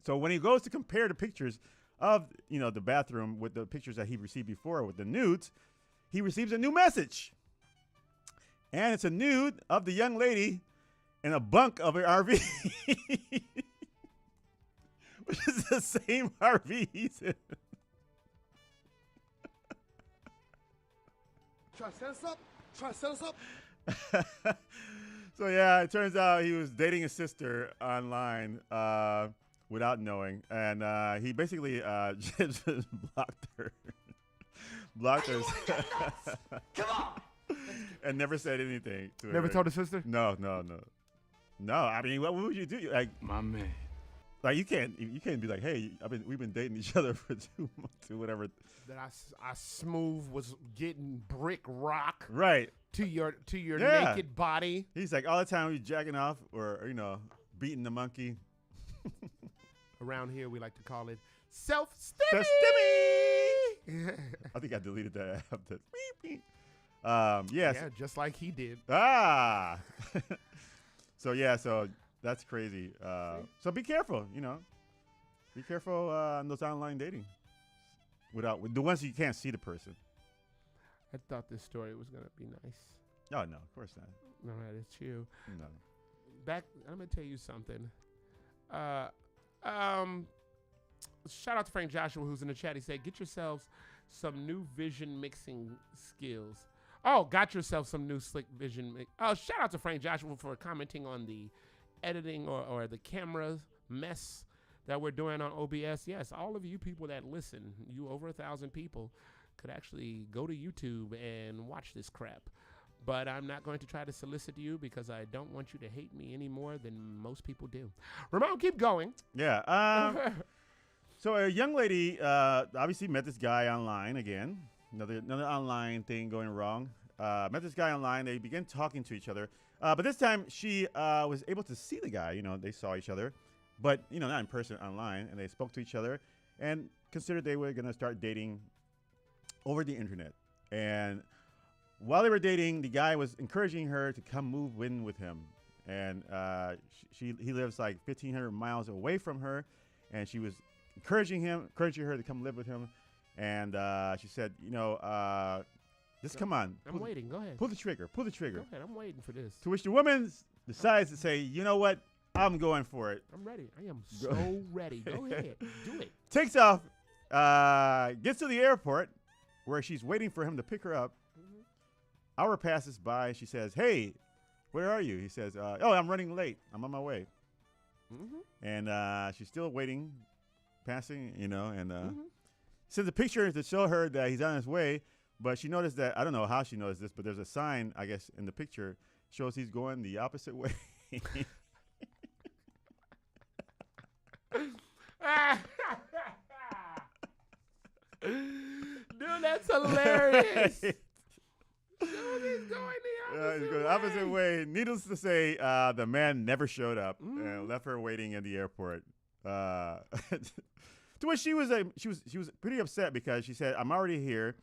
So when he goes to compare the pictures of, you know, the bathroom with the pictures that he received before with the nudes, he receives a new message. And it's a nude of the young lady in a bunk of an RV. Which is the same RV he's in. Try to set us up. Try to set us up. So yeah, it turns out he was dating his sister online without knowing, and he basically just blocked her. Blocked her. Come on. And never said anything to her. Never told his sister? No. I mean, what would you do? Like, my man. Like you can't be like, hey, we've been dating each other for 2 months or whatever. That I smooth was getting brick rock right to your Yeah. naked body. He's like all the time he's jacking off or you know beating the monkey. Around here we like to call it self-stimmy. Self-stimmy. I think I deleted that after. Yes. Yeah, just like he did. So that's crazy. So be careful, you know. Be careful on those online dating. With the ones you can't see the person. I thought this story was gonna be nice. Oh no, of course not. No, it's you. No. I'm gonna tell you something. Shout out to Frank Joshua who's in the chat. He said, "Get yourselves some new vision mixing skills." Oh, got yourself some new slick vision. Shout out to Frank Joshua for commenting on the editing or the camera mess that we're doing on OBS. Yes, all of you people that listen, you over 1,000 people, could actually go to YouTube and watch this crap. But I'm not going to try to solicit you because I don't want you to hate me any more than most people do. Ramon, keep going. Yeah. So a young lady obviously met this guy online again. Another online thing going wrong. Met this guy online. They began talking to each other. But this time she was able to see the guy. You know, they saw each other. But, you know, not in person, online. And they spoke to each other and considered they were going to start dating over the internet. And while they were dating, the guy was encouraging her to come move in with him. And he lives like 1,500 miles away from her. And she was encouraging her to come live with him. And she said, you know, just come on. I'm waiting. Go ahead. Pull the trigger. Go ahead. I'm waiting for this. To which the woman decides to say, you know what? I'm going for it. I'm ready. I am so ready. Go ahead. Do it. Takes off, gets to the airport where she's waiting for him to pick her up. Mm-hmm. Hour passes by. She says, hey, where are you? He says, oh, I'm running late. I'm on my way. Mm-hmm. And she's still waiting, passing, you know, and sends a picture to show her that he's on his way. But she noticed that, I don't know how she noticed this, but there's a sign, I guess, in the picture shows he's going the opposite way. Dude, that's hilarious. Dude, he's going the opposite way. Needless to say, the man never showed up and left her waiting in the airport. To which she was pretty upset because she said, "I'm already here,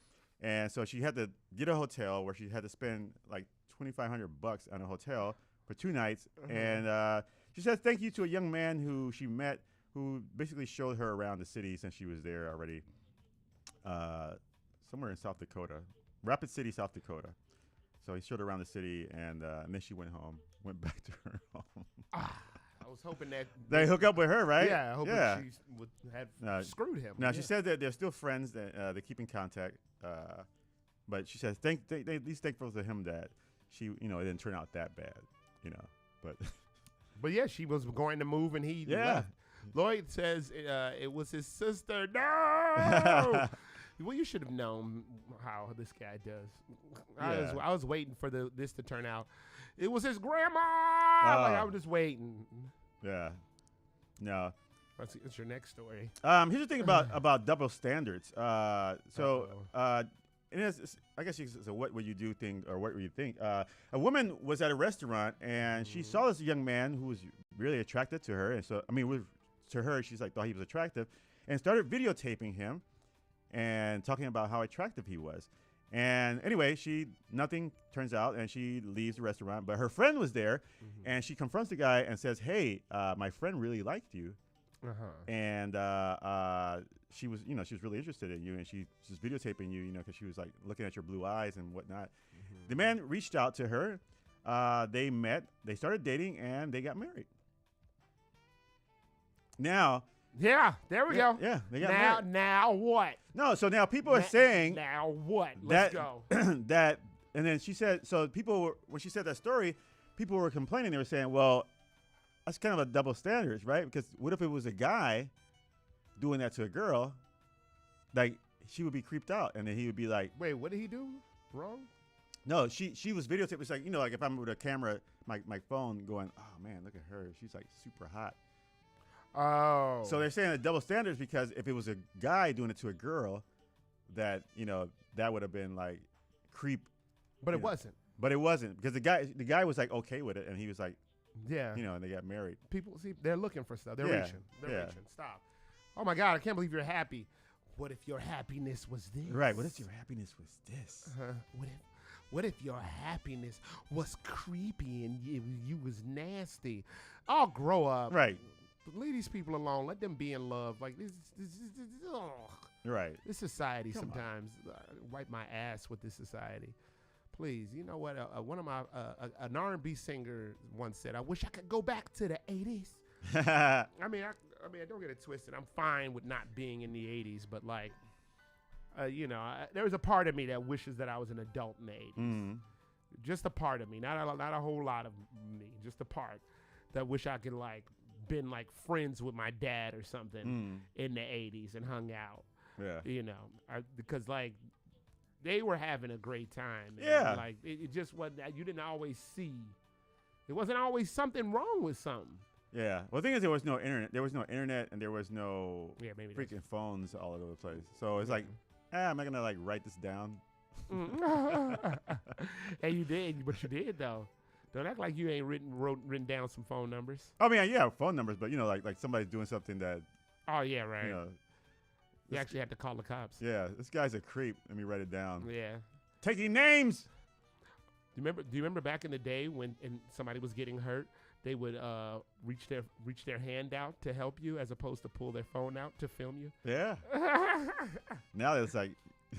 And so she had to get a hotel where she had to spend like $2,500 on a hotel for 2 nights. And she says thank you to a young man who she met who basically showed her around the city since she was there already. Somewhere in South Dakota, Rapid City, South Dakota. So he showed her around the city, and then she went back to her home. I was hoping that they hook up with her, right? Yeah, I hope she would have screwed him. Now she said that they're still friends, that they keep in contact. But she says at least thankful to him that she, it didn't turn out that bad, But but yeah, she was going to move, and he left. Lloyd says it was his sister. No. Well, you should have known how this guy does. I was waiting for this to turn out. It was his grandma. I was just waiting. Yeah. No. What's your next story? Here's the thing about double standards. And I guess it's a what would you do thing, or what would you think. A woman was at a restaurant, and she saw this young man who was really attracted to her. And so, to her, she's like, thought he was attractive, and started videotaping him and talking about how attractive he was. And anyway, nothing turns out, and she leaves the restaurant. But her friend was there, and she confronts the guy and says, "Hey, my friend really liked you, and she was really interested in you, and she's videotaping you, because she was like looking at your blue eyes and whatnot." The man reached out to her. They met, they started dating, and they got married. Now. Yeah, there we go. Yeah, they got married. Now what? No, so now people are saying. Now what? Let's go. And then she said, so when she said that story, people were complaining. They were saying, well, that's kind of a double standards, right? Because what if it was a guy doing that to a girl? Like, she would be creeped out, and then he would be like, wait, what did he do wrong? No, she was videotaping. It's like, like if I'm with a camera, my phone going, oh man, look at her. She's like super hot. Oh. So they're saying the double standards because if it was a guy doing it to a girl, that that would have been like creep. But it wasn't. But it wasn't, because the guy was like okay with it, and he was like, yeah, and they got married. People see they're looking for stuff. They're reaching. They're reaching. Stop. Oh my God, I can't believe you're happy. What if your happiness was this? Right. What if your happiness was this? What if your happiness was creepy and you was nasty? I'll grow up. Right. Leave these people alone. Let them be in love. Like this right. This society sometimes wipe my ass with this society. Please, you know what? One of my an R&B singer once said, "I wish I could go back to the '80s." I mean, don't get it twisted. I'm fine with not being in the '80s, but like, there's a part of me that wishes that I was an adult in the '80s. Just a part of me, not a whole lot of me. Just a part that wish I could been friends with my dad or something in the 80s and hung out. Yeah. Because they were having a great time. Yeah. It just wasn't, you didn't always see. There wasn't always something wrong with something. Yeah. Well, the thing is, there was no internet. There was no internet, and there was no freaking phones all over the place. So it's like, I'm not gonna write this down. Hey, you did, but you did though. Don't act like you ain't written down some phone numbers. I mean, yeah, phone numbers, but like somebody's doing something that. Oh yeah, right. You actually had to call the cops. Yeah, this guy's a creep. Let me write it down. Yeah. Taking names. Do you remember back in the day when somebody was getting hurt, they would reach their hand out to help you as opposed to pull their phone out to film you? Yeah. Now it's like.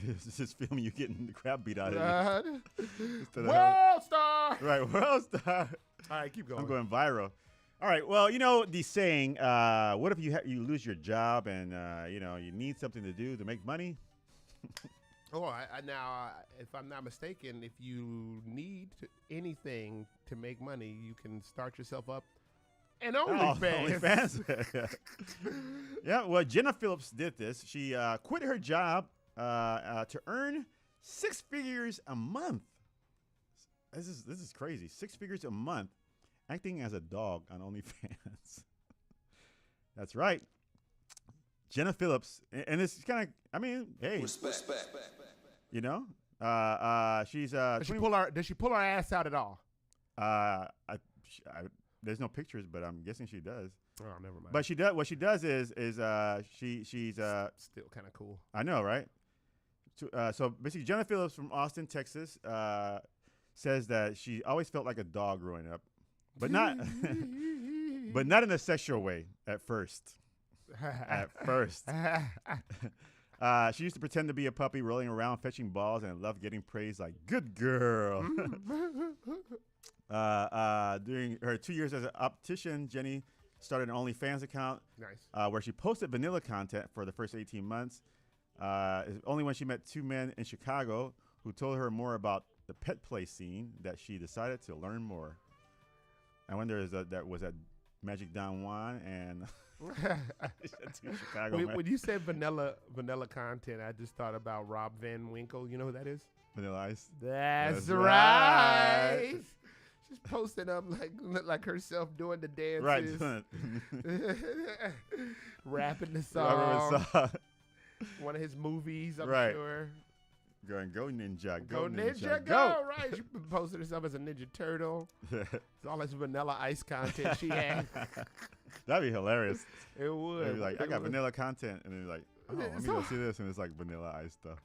It's just filming you getting the crap beat out of you. World star! Right, world star. All right, keep going. I'm going viral. All right, well, the saying, what if you lose your job and, you need something to do to make money? Now, if I'm not mistaken, if you need anything to make money, you can start yourself up and OnlyFans. Yeah, well, Jenna Phillips did this. She quit her job to earn 6 figures a month. This is crazy. 6 figures a month, acting as a dog on OnlyFans. That's right, Jenna Phillips, and it's kind of. Hey, respect. She's. Does she pull her ass out at all? There's no pictures, but I'm guessing she does. Oh, never mind. But she does. What she does is she's still kind of cool. I know, right? So basically, Jenna Phillips from Austin, Texas, says that she always felt like a dog growing up, but not, but not in a sexual way at first. At first. She used to pretend to be a puppy rolling around fetching balls and loved getting praised like good girl. During her 2 years as an optician, Jenny started an OnlyFans account where she posted vanilla content for the first 18 months. Only when she met two men in Chicago who told her more about the pet play scene that she decided to learn more. I wonder is that was that Magic Don Juan and Chicago. When you said vanilla content, I just thought about Rob Van Winkle. You know who that is? Vanilla Ice. That's right. She's posting up like herself doing the dances, right? Rapping the song. One of his movies, I'm sure. Going, go ninja, go ninja, go! Right, she posted herself as a Ninja Turtle. It's all this Vanilla Ice content she had. That'd be hilarious. It would. They'd be like, I got vanilla content, and then like, oh, let me go see this, and it's like Vanilla Ice stuff.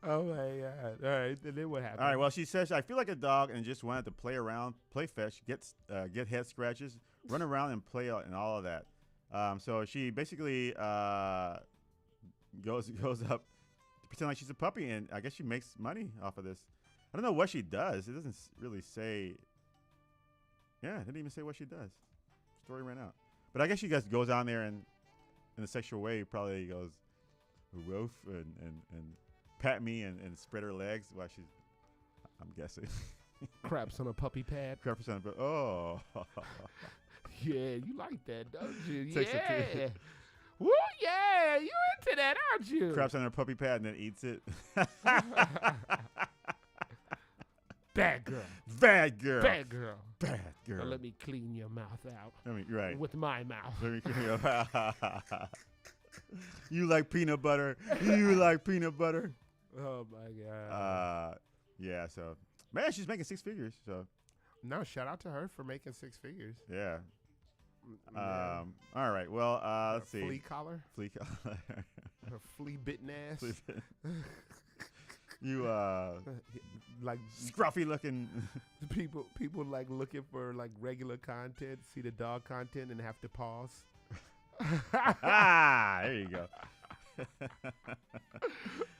Oh my God! All right, then what happened? All right, well, she says I feel like a dog and just wanted to play around, play fetch, get head scratches, run around and play out and all of that. So she basically goes up. Pretend like she's a puppy, and I guess she makes money off of this. I don't know what she does. It doesn't really say. Yeah, it didn't even say what she does. Story ran out. But I guess she just goes on there and in a sexual way probably goes woof and pat me and spread her legs while she's, I'm guessing. Craps on a puppy pad. Craps on a oh. Yeah, you like that, don't you? Takes Yeah. Woo, yeah, you into that, aren't you? Craps on her puppy pad and then eats it. Bad girl. Bad girl. Bad girl. Bad girl. Now let me clean your mouth out. Right. With my mouth. Let me clean your mouth. You like peanut butter. You like peanut butter. Oh, my God. Yeah, so. Man, she's making 6 figures, so. No, shout out to her for making 6 figures. Yeah. All right. Well, let's see. Flea collar. Flea collar. Her flea bitten ass. You like scruffy looking. people like looking for like regular content, see the dog content, and have to pause. There you go.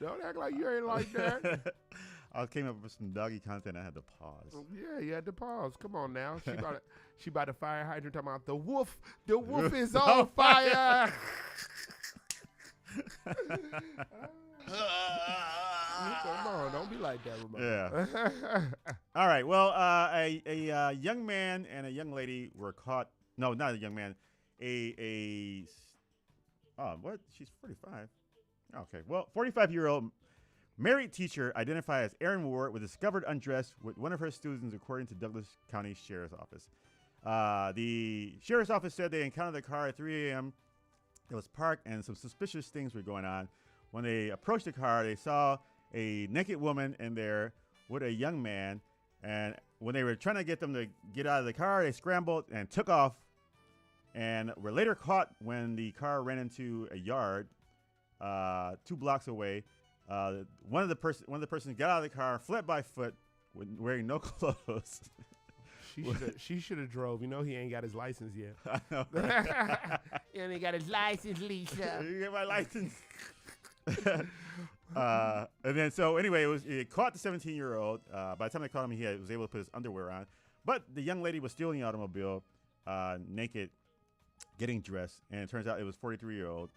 Don't act like you ain't like that. I came up with some doggy content. I had to pause. Yeah, you had to pause. Come on now. She by the fire hydrant talking about the wolf. The wolf is on fire. Come on, don't be like that, Ramon. Yeah. All right. Well, a young man and a young lady were caught. No, not a young man. What? She's 45. Okay. Well, 45-year-old married teacher identified as Erin Ward was discovered undressed with one of her students, according to Douglas County Sheriff's Office. The Sheriff's Office said they encountered the car at 3 a.m. It was parked, and some suspicious things were going on. When they approached the car, they saw a naked woman in there with a young man. And when they were trying to get them to get out of the car, they scrambled and took off, and were later caught when the car ran into a yard 2 blocks away. One of the persons got out of the car, fled by foot, wearing no clothes. She should have drove. You know he ain't got his license yet. I know. He ain't got his license, Lisa. You get my license. And then so anyway, it caught the 17-year-old. By the time they caught him, he was able to put his underwear on. But the young lady was still in the automobile, naked, getting dressed, and it turns out it was 43-year-old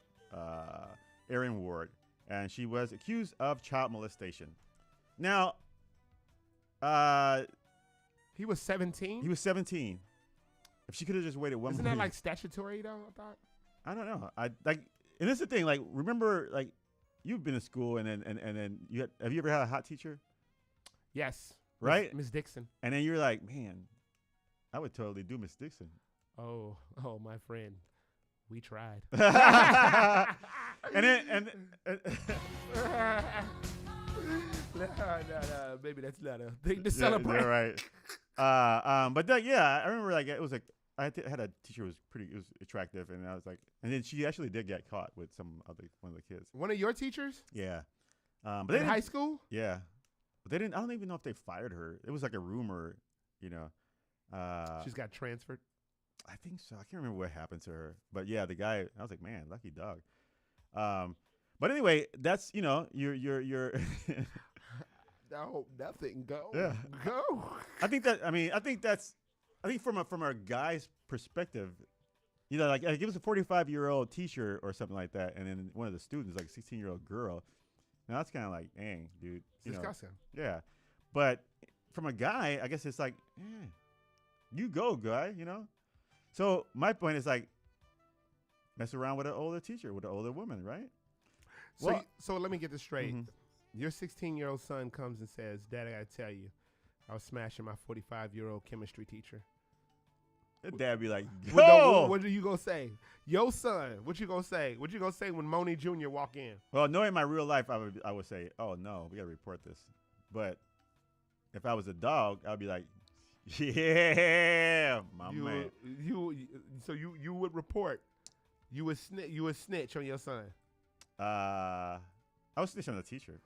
Erin Ward, and she was accused of child molestation. Now, he was 17. He was 17. If she could have just waited one. Isn't more that like statutory though? I thought. I don't know. And this is the thing. Like, remember, like, you've been to school, and then have you ever had a hot teacher? Yes. Right, Miss Dixon. And then you're like, man, I would totally do Miss Dixon. Oh, my friend, we tried. and no, maybe that's not a thing to celebrate. Yeah, right. But yeah, I remember like it was like I had a teacher who was attractive, and I was like, and then she actually did get caught with one of the kids. One of your teachers? Yeah. But in high school? Yeah, but they didn't. I don't even know if they fired her. It was like a rumor, you know. She's got transferred. I think so. I can't remember what happened to her. But yeah, the guy. I was like, man, lucky dog. But anyway, that's you're. No, nothing. Go. Yeah. Go. I think from a guy's perspective, like it was a 45-year-old teacher or something like that, and then one of the students, like a 16-year-old girl. Now that's kind of like, dang, dude. Disgusting. Yeah, but from a guy, I guess it's like, you go, guy. So my point is like, mess around with an older teacher, with an older woman, right? So let me get this straight. Mhm. Your 16-year-old son comes and says, "Dad, I gotta tell you, I was smashing my 45-year-old chemistry teacher." Dad be like, What are you gonna say? Your son, what you gonna say? What you gonna say when Moni Jr. walk in? Well, knowing my real life, I would say, oh no, we gotta report this. But if I was a dog, I'd be like, yeah, my man. So you would report. You would snitch on your son. I was snitching on the teacher.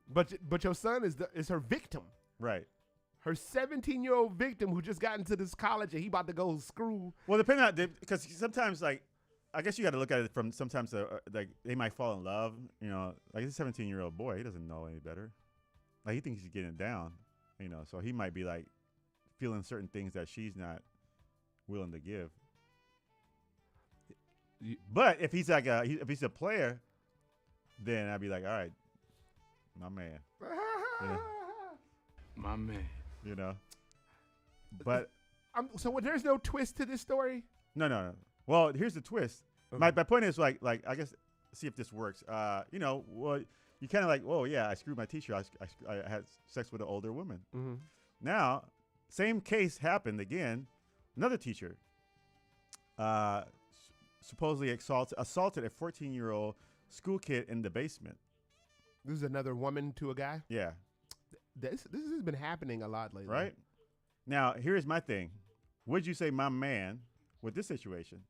But your son is her victim. Right. Her 17-year-old victim who just got into this college and he about to go screw. Well, depending on because sometimes like I guess you got to look at it from sometimes like they might fall in love. Like this 17-year-old boy, he doesn't know any better. Like he thinks he's getting it down. So he might be like feeling certain things that she's not willing to give. But if he's like if he's a player, then I'd be like, all right, my man. Yeah. My man. But so there's no twist to this story? No. Well, here's the twist. Okay. My point is like I guess see if this works. Well, you kind of like, oh yeah, I screwed my teacher. I had sex with an older woman. Mm-hmm. Now, same case happened again. Another teacher supposedly assaulted a 14-year-old school kid in the basement. This is another woman to a guy? Yeah. This has been happening a lot lately. Right? Now, here's my thing. Would you say my man with this situation?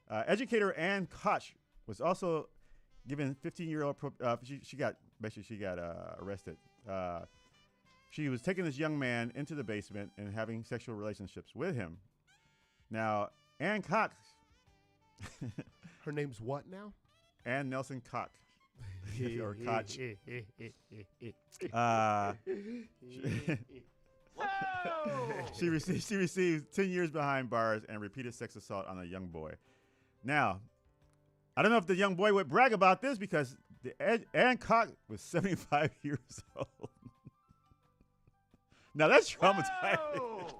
Educator Ann Koch was also given 15-year-old. She got arrested. She was taking this young man into the basement and having sexual relationships with him. Now, Ann Koch. Her name's what now? Ann Nelson Koch. Or Koch. She received 10 years behind bars and repeated sex assault on a young boy. Now, I don't know if the young boy would brag about this because Ann Koch was 75 years old. Now that's traumatizing.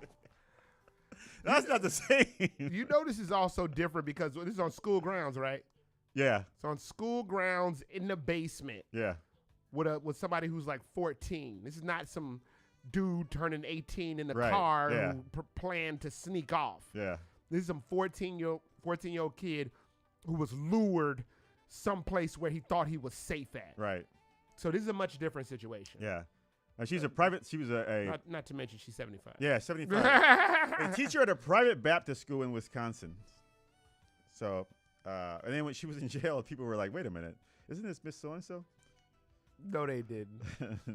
That's not the same. You know this is also different because this is on school grounds, right? Yeah. It's on school grounds in the basement. Yeah. With somebody who's like 14. This is not some dude turning 18 in the Right, car yeah. who planned to sneak off. Yeah. This is some 14-year-old kid who was lured someplace where he thought he was safe at. Right. So this is a much different situation. Yeah. She was a not to mention she's 75. Yeah, 75. A teacher at a private Baptist school in Wisconsin. So, and then when she was in jail, people were like, wait a minute, isn't this Miss So-and-so? No, they didn't.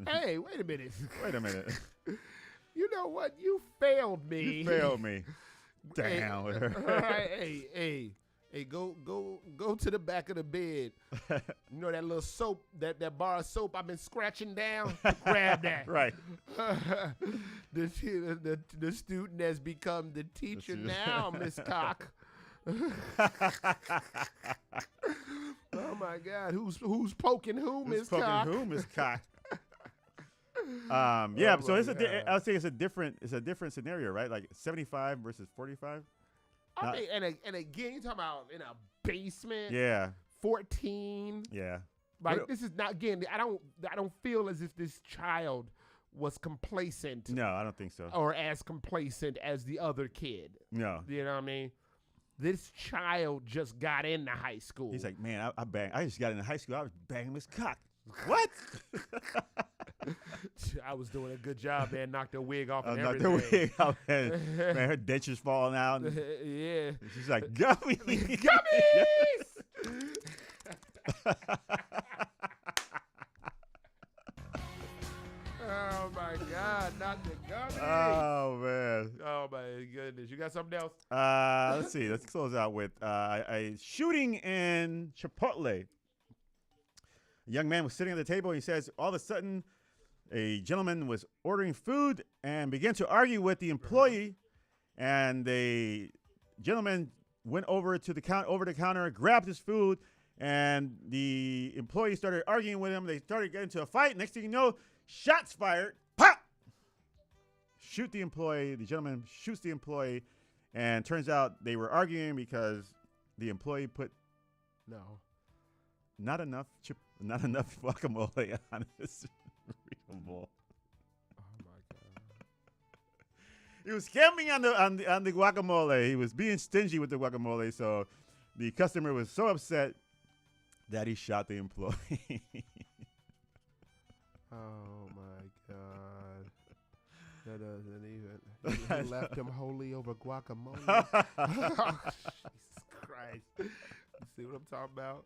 Hey, wait a minute. Wait a minute. You know what? You failed me. You failed me. Damn. Hey, go to the back of the bed. You know that little soap, that bar of soap I've been scratching down? Grab that. Right. The student has become the teacher now, Miss Cock. Oh my God, who's poking who, Miss Cock? Who, Miss Cock? Yeah, Oh so my I would say it's a different scenario, right? Like 75 versus 45. I mean, and again, you're talking about in a basement. Yeah. 14. Yeah. Like this is not again. I don't feel as if this child was complacent. No, I don't think so. Or as complacent as the other kid. No. You know what I mean? This child just got into high school. He's like, man, I just got into high school. I was banging Miss Cock. What? I was doing a good job, man. Knocked her wig off and knocked everything. her wig off, man. Man, her dentures falling out. Yeah. She's like, gummies. Gummies! Not the gummy. Oh, man. Oh, my goodness. You got something else? Let's see. Let's close out with a shooting in Chipotle. A young man was sitting at the table. He says, all of a sudden, a gentleman was ordering food and began to argue with the employee. And the gentleman went over to the counter, grabbed his food, and the employee started arguing with him. They started getting into a fight. Next thing you know, shots fired. Pop! Shoot the employee. The gentleman shoots the employee, and turns out they were arguing because the employee put not enough guacamole on his burrito bowl. He was scamming on the guacamole. He was being stingy with the guacamole, so the customer was so upset that he shot the employee. Oh my God! That doesn't even. He left him wholly over guacamole. Oh, Jesus Christ! You see what I'm talking about?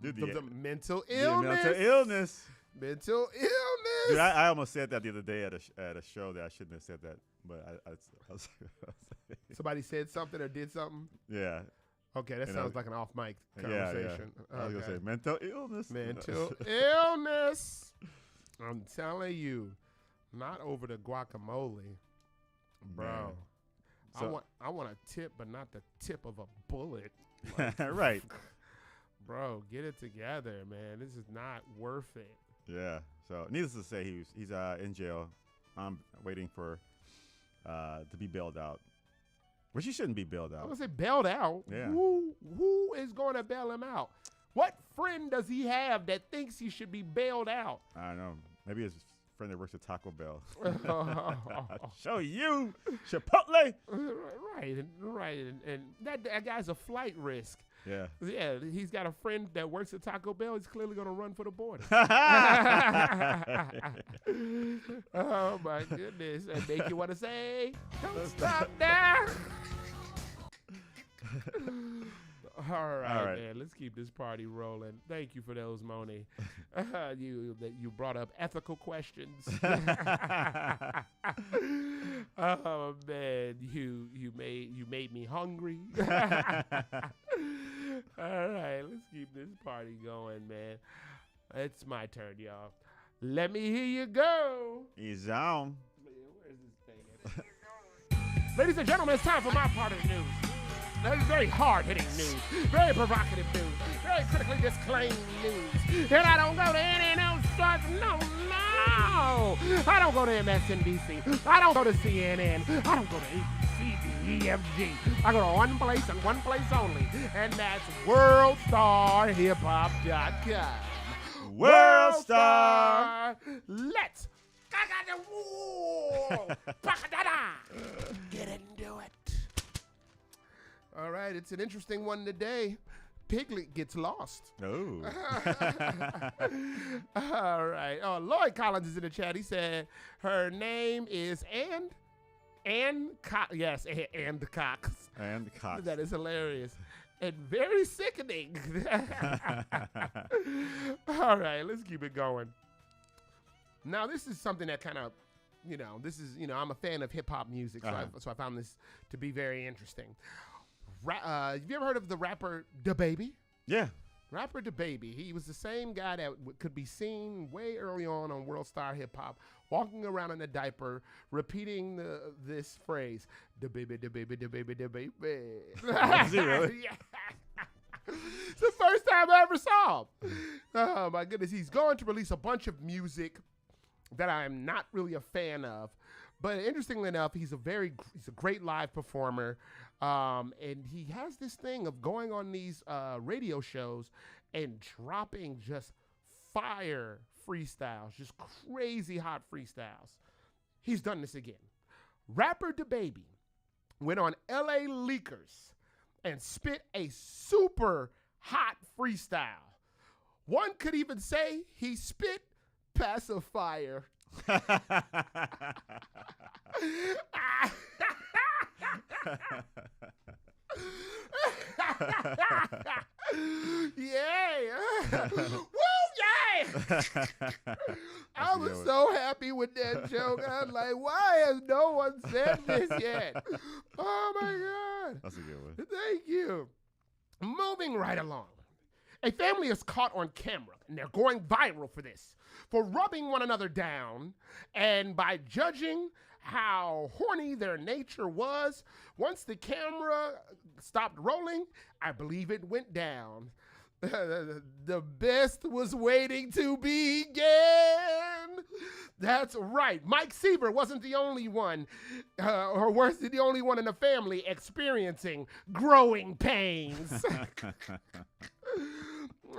Dude, the mental illness. Mental illness. Mental illness. Dude, I almost said that the other day at a show that I shouldn't have said that, but I was Somebody said something or did something? Yeah. Okay, that sounds like an off mic conversation. Yeah. I was going to say mental illness. Mental illness. I'm telling you, not over the guacamole, bro. So, I want a tip, but not the tip of a bullet. Like, right. Bro, get it together, man. This is not worth it. Yeah. So, needless to say, he's in jail. I'm waiting for to be bailed out. Which he shouldn't be bailed out. I was gonna say bailed out. Yeah. Who is going to bail him out? What friend does he have that thinks he should be bailed out? I don't know. Maybe his friend that works at Taco Bell. Show you Chipotle. Right, and that guy's a flight risk. Yeah. Yeah, he's got a friend that works at Taco Bell. He's clearly going to run for the border. Oh, my goodness. And make you want to say, don't stop now. All right, man. Let's keep this party rolling. Thank you for those, Moni. You brought up ethical questions. Oh man, you made me hungry. All right, let's keep this party going, man. It's my turn, y'all. Let me hear you go. He's on. Where's this thing at? Ladies and gentlemen, it's time for my part of the news. That is very hard-hitting news, very provocative news, very critically disclaimed news. And I don't go to any news source, no. I don't go to MSNBC. I don't go to CNN. I don't go to ABC, EFG. I go to one place and one place only, and that's WorldStarHipHop.com. WorldStar. Let's get into it. All right, it's an interesting one today. Piglet gets lost. Oh. All right. Oh, Lloyd Collins is in the chat. He said her name is Ann Cox. Yes, Ann Cox. Ann Cox. That is hilarious and very sickening. All right, let's keep it going. Now, this is something that kind of, I'm a fan of hip hop music, so I found this to be very interesting. Have you ever heard of the rapper B.A.D? Yeah. Rapper B.A.D. He was the same guy that could be seen way early on World Star Hip Hop, walking around in a diaper, repeating this phrase, "Da baby, da baby, da baby, da baby." Is it really? Yeah. It's the first time I ever saw him. Oh my goodness, he's going to release a bunch of music that I'm not really a fan of. But interestingly enough, he's a great live performer, and he has this thing of going on these radio shows and dropping just fire freestyles, just crazy hot freestyles. He's done this again. Rapper B.A.D went on L.A. Leakers and spit a super hot freestyle. One could even say he spit pacifier. Yeah. Woo, yeah. I was so happy with that joke. joke. I was like, why has no one said this yet? Oh, my God. That's a good one. Thank you. Moving right along. A family is caught on camera, and they're going viral for this, for rubbing one another down, and by judging how horny their nature was, once the camera stopped rolling, I believe it went down. The best was waiting to begin. That's right. Mike Seaver wasn't the only one, or worse, the only one in the family experiencing growing pains.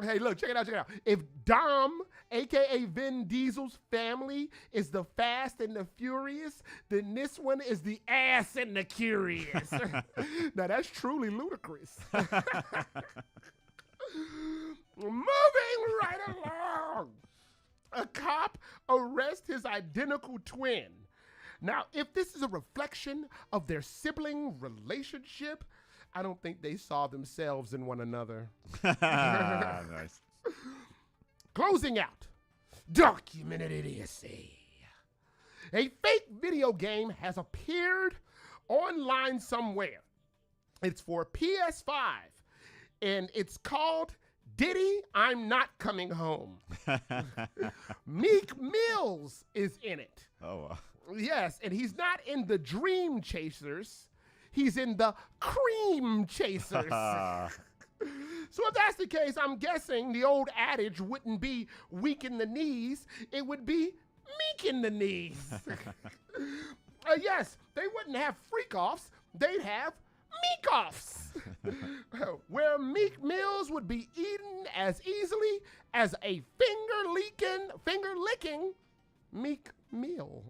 Hey, look, check it out. If Dom, a.k.a. Vin Diesel's family, is the Fast and the Furious, then this one is the Ass and the Curious. Now, that's truly ludicrous. Moving right along. A cop arrests his identical twin. Now, if this is a reflection of their sibling relationship, I don't think they saw themselves in one another. Nice. Closing out. Documented idiocy. A fake video game has appeared online somewhere. It's for PS5, and it's called Diddy, I'm Not Coming Home. Meek Mills is in it. Oh, wow. Yes, and he's not in the Dream Chasers. He's in the Cream Chasers. So if that's the case, I'm guessing the old adage wouldn't be weak in the knees. It would be meek in the knees. Yes, they wouldn't have freak-offs. They'd have meek-offs. Where Meek Mills would be eaten as easily as a finger-licking Meek Mill.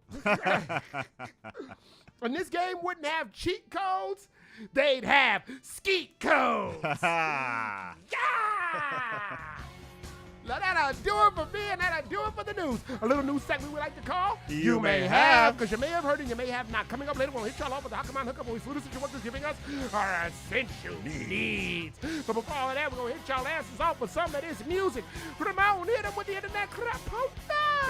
And this game wouldn't have cheat codes. They'd have skeet codes. Yeah! Now that'll do it for me, and that'll do it for the news. A little news segment we like to call You May Have. because you may have heard and you may have not. Coming up later, we'll hit y'all off with the How Come On Hookup, where we salute the workers giving us our essential needs. But before all of that, we're going to hit y'all asses off with some of this music. Put them out and hit them with the internet crap.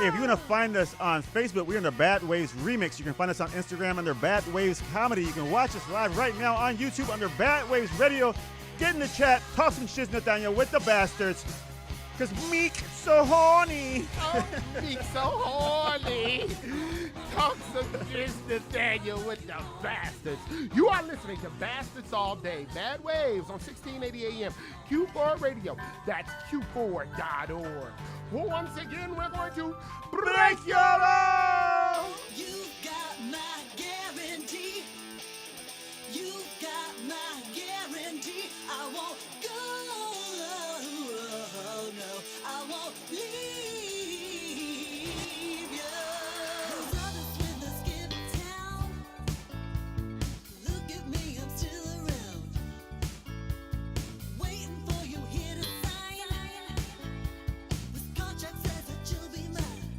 If you want to find us on Facebook, we're under Bad Waves Remix. You can find us on Instagram under Bad Waves Comedy. You can watch us live right now on YouTube under Bad Waves Radio. Get in the chat, talk some shit, Nathaniel, with the bastards. Because Meek so horny. Oh, Meek so horny. Talk some shit, Nathaniel, with the bastards. You are listening to Bastards All Day. Bad Waves on 1680 AM. Q4 Radio. That's Q4.org. Well, once again, we're going to break your arm. You got my guarantee. You got my guarantee. I won't go. No, I won't leave you. Those others with the skip town. Look at me, I'm still around. Waiting for you here to sign. This contract says that you'll be mine.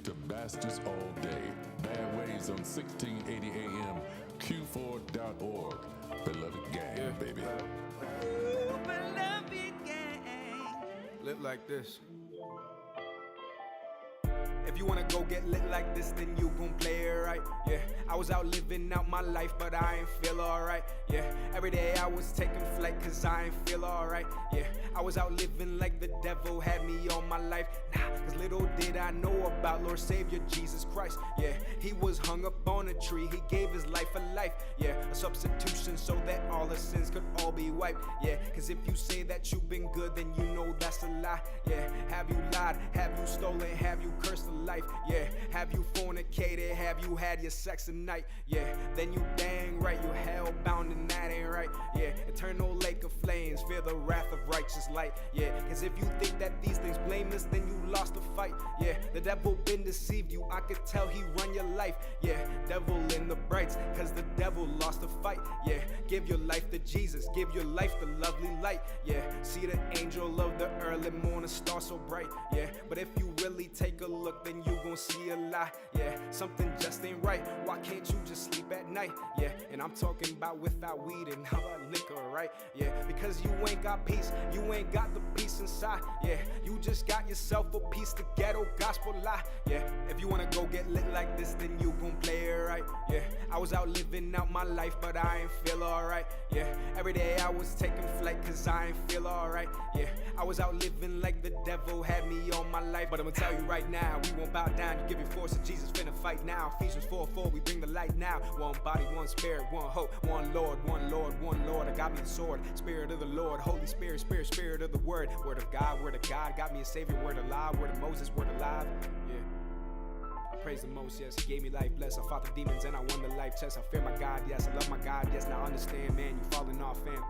to Bastards All Day. Bad Waves on 1680 AM, Q4.org. Beloved gang, baby. Ooh, beloved gang. Lit like this. If you wanna go get lit like this, then you gon' play it right. Yeah, I was out living out my life, but I ain't feel alright. Yeah, every day I was taking flight, cause I ain't feel alright. Yeah, I was out living like the devil had me all my life. Nah, cause little did I know about Lord Savior Jesus Christ. Yeah, he was hung up on a tree, he gave his life a life. Yeah, a substitution so that all the sins could all be wiped. Yeah, cause if you say that you've been good, then you know that's a lie. Yeah, have you lied? Have you stolen? Have you cursed a life? Yeah, have you fornicated? Have you had your sex at night? Yeah, then you dang right, you hell-bound and that ain't right. Yeah, eternal lake of flames, fear the wrath of righteous light. Yeah, cause if you think that these things blameless, then you lost the fight. Yeah, the devil been deceived you, I could tell he run your life. Yeah, devil in the brights, cause the devil lost the fight. Yeah, give your life to Jesus, give your life the lovely light. Yeah, see the angel of the early morning star so bright. Yeah, but if you really take a look, then you gon' see a lie. Yeah, something just ain't right. Why can't you just sleep at night? Yeah, and I'm talking about without weed and how about liquor, right? Yeah, because you ain't got peace, you ain't got the peace inside. Yeah, you just got yourself a piece of ghetto gospel lie. Yeah, if you wanna go get lit like this, then you gon' play it right. Yeah, I was out living out my life, but I ain't feel alright. Yeah, every day I was taking flight, cause I ain't feel alright. Yeah, I was out living like the devil had me all my life. But I'ma tell you right now, we won't bow down. You give your force to Jesus, finna fight now. Ephesians 4:4, we bring the light now. One body, one spirit, one hope, one Lord, one Lord, one Lord. I got me a sword, Spirit of the Lord, Holy Spirit, Spirit, Spirit of the Word. Word of God, got me a Savior, word alive, word of Moses, word alive. Yeah. I praise the most, yes, he gave me life, bless. I fought the demons and I won the life test. I fear my God, yes, I love my God, yes. Now understand, man, you falling off, fam.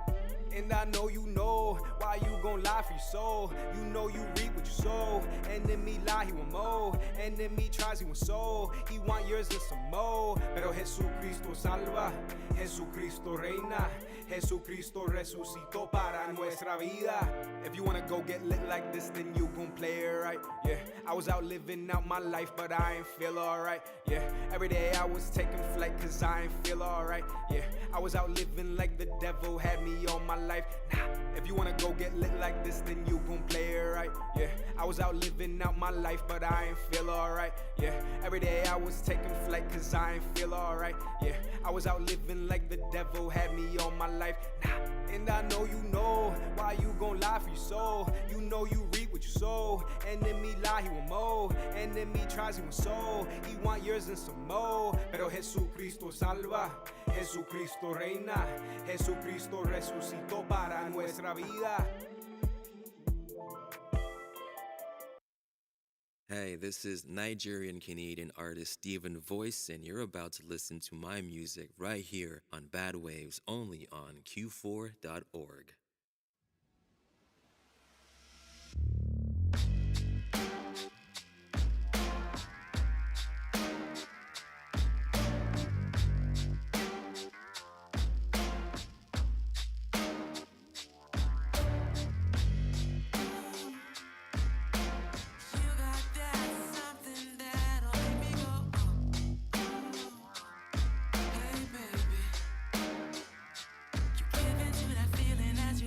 And I know you know why you gon' lie for your soul. You know you reap what you sow. Enemy lie, he want more. Enemy tries, he want soul. He want yours and some more. Pero Jesucristo salva, Jesucristo reina, Jesucristo resucitó para nuestra vida. If you wanna go get lit like this, then you gon' play it right. Yeah, I was out living out my life, but I ain't feel alright. Yeah, every day I was taking flight, cause I ain't feel alright. Yeah, I was out living like the devil had me all my life. Nah, if you wanna go get lit like this, then you gon' play it right. Yeah, I was out living out my life, but I ain't feel alright. Yeah, every day I was taking flight, cause I ain't feel alright. Yeah, I was out living like the devil had me all my life. Nah, and I know you know why you gon' lie for your soul. You know you reap what you sow. Enemy lie, he want more. Enemy tries, he want soul. He want yours and some more. Pero Jesucristo salva, Jesucristo reina, Jesucristo resucitó para nuestra vida. Hey, this is Nigerian-Canadian artist Stephen Voice, and you're about to listen to my music right here on Bad Waves, only on Q4.org. That feeling as you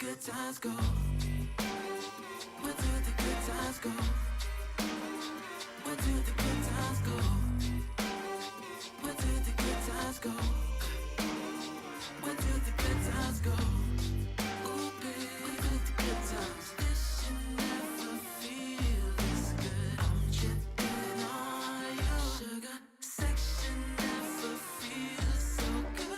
good times go? Where do the good times go? Where do the good times go? Where do the good times go? Where do the good times go? Ooh, baby, where do the good times? This should never feel this good. I'm tripping on you, sugar. Sex should never feel so good.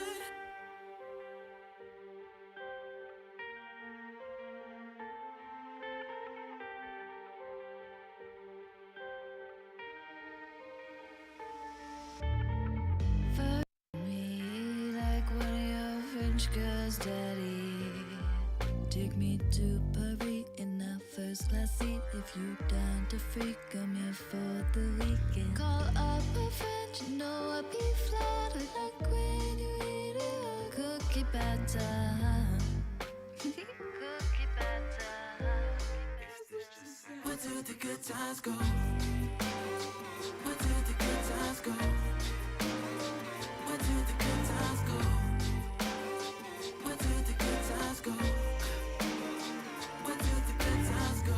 Fuck me like one of your French girls, daddy. Take me to Paris in a first class seat. If you down to freak, I'm here for the weekend. Call up a friend, you know I'll be flattered. Like when you eat a cookie batter. Cookie batter. Where do the good times go? Where do the good times go? Where do the good times go? Where do the good times go? Where do the good times go?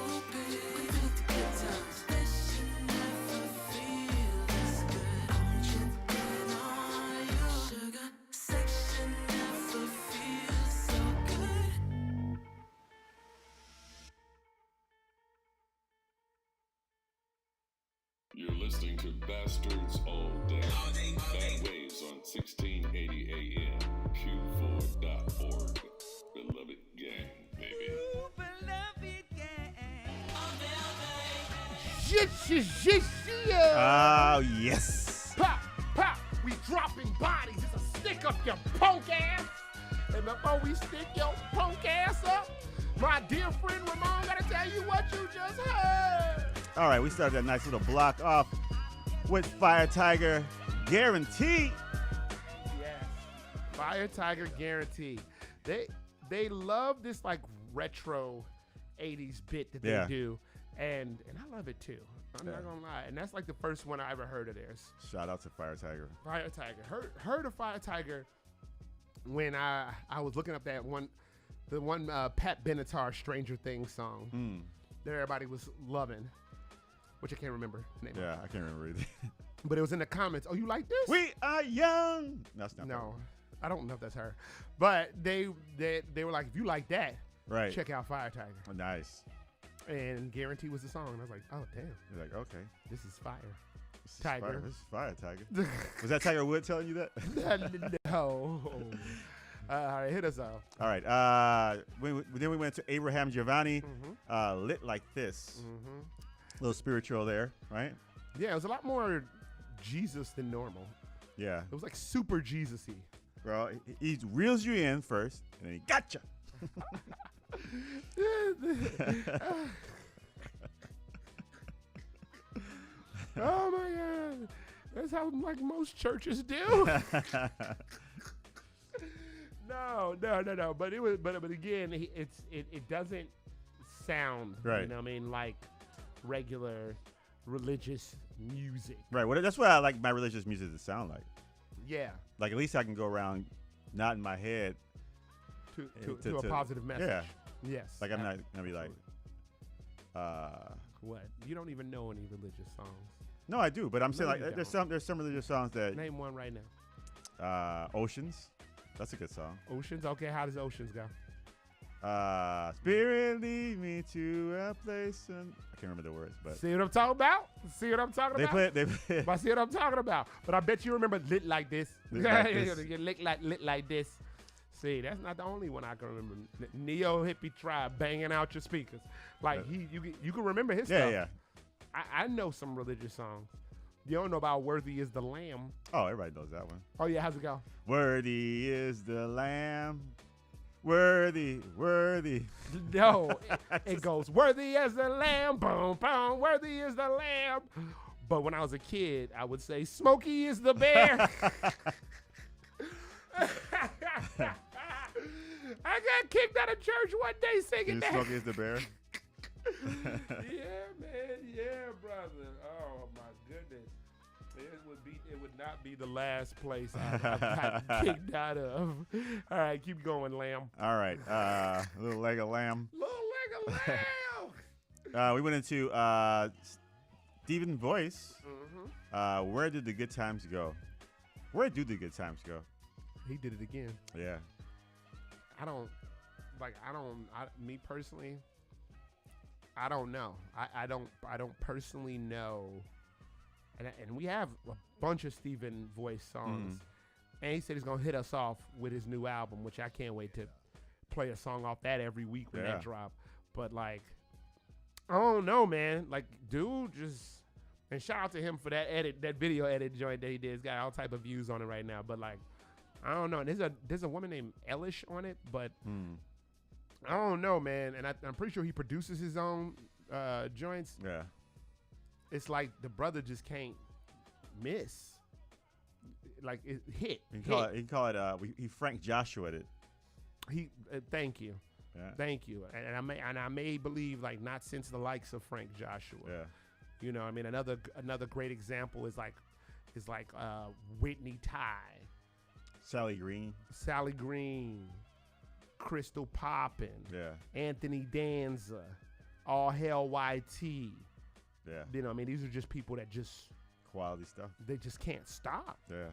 Ooh, baby, where do the good times? This should never feel this good. I'm tripping on you, sugar. Sex should never feel so good. You're listening to Bastards All Day. Bad Waves on 1680 AM, Q4.org. Beloved gang, baby. Yeah. Oh, yes. Pop, pop, we dropping bodies. It's a stick up your punk ass. And before we stick your punk ass up, my dear friend Ramon gotta tell you what you just heard. All right, we started that nice little block off with Fire Tiger Guarantee. Yes. Fire Tiger Guarantee. They love this like retro 80s bit that they do. And I love it too. I'm not gonna lie. And that's like the first one I ever heard of theirs. Shout out to Fire Tiger. Fire Tiger. Heard of Fire Tiger when I was looking up that one, the one Pat Benatar Stranger Things song that everybody was loving, which I can't remember the name of. Yeah, I can't remember either. But it was in the comments. Oh, you like this? We are young. That's not. No, I don't know if that's her. But they were like, if you like that, right, check out Fire Tiger. Oh, nice. And Guarantee was the song. And I was like, oh damn. You're like, okay, this is fire. This is Tiger. Fire. This is Fire Tiger. Was that Tiger Wood telling you that? No. All right, hit us off. All right. Then we went to Abraham Giovanni, Lit Like This. A little spiritual there, right? Yeah, it was a lot more Jesus than normal. Yeah. It was like super Jesus-y. Bro, he reels you in first, and then he gotcha. Oh my God, that's how like most churches do. No. But it was, but again, it doesn't sound right. You know what I mean, like regular religious music. Right. Well, that's what I like my religious music to sound like. Yeah. Like at least I can go around nodding my head to a positive message. Yeah. Yes. Like I'm not gonna be like. What? You don't even know any religious songs. No, I do, but I'm saying No, like you there's don't. some religious songs that. Name one right now. Oceans. That's a good song. Oceans. Okay, how does Oceans go? Spirit lead me to a place. I can't remember the words, but see what I'm talking about? See what I'm talking they about? They play. But see what I'm talking about? But I bet you remember Lit Like This. Lit Like This. You lit like this. See, that's not the only one I can remember. Neo Hippie Tribe banging out your speakers. Like you can remember his stuff. Yeah. I know some religious songs. You don't know about Worthy is the Lamb. Oh, everybody knows that one. Oh yeah, how's it go? Worthy is the Lamb. Worthy. No, it goes, worthy as the lamb, boom, boom, worthy is the lamb. But when I was a kid, I would say, Smokey is the bear. I got kicked out of church one day singing that. Smokey is the bear? Yeah, man. Yeah, brother. Oh, my goodness. It It would not be the last place I've got kicked out of. All right, keep going, Lamb. All right, little leg of lamb. Little leg of lamb. We went into Stephen Voice. Where did the good times go? Where do the good times go? He did it again. Yeah. Me personally, I don't know. I don't personally know. And we have a bunch of Stephen Voice songs. And he said he's going to hit us off with his new album, which I can't wait to play a song off that every week when that drop. But, like, I don't know, man. Like, dude just... And shout out to him for that video edit joint that he did. It's got all type of views on it right now. But, like, I don't know. There's a woman named Elish on it, but I don't know, man. And I'm pretty sure he produces his own joints. Yeah. It's like the brother just can't miss. Like it hit. He call it. He Frank Joshua it. Thank you. Yeah. Thank you. And I may believe like not since the likes of Frank Joshua. Yeah. You know, I mean, another great example is like Whitney Ty, Sally Green, Crystal Poppin, Anthony Danza, All Hell YT. Yeah. You know, I mean, these are just people that just quality stuff. They just can't stop. Yeah.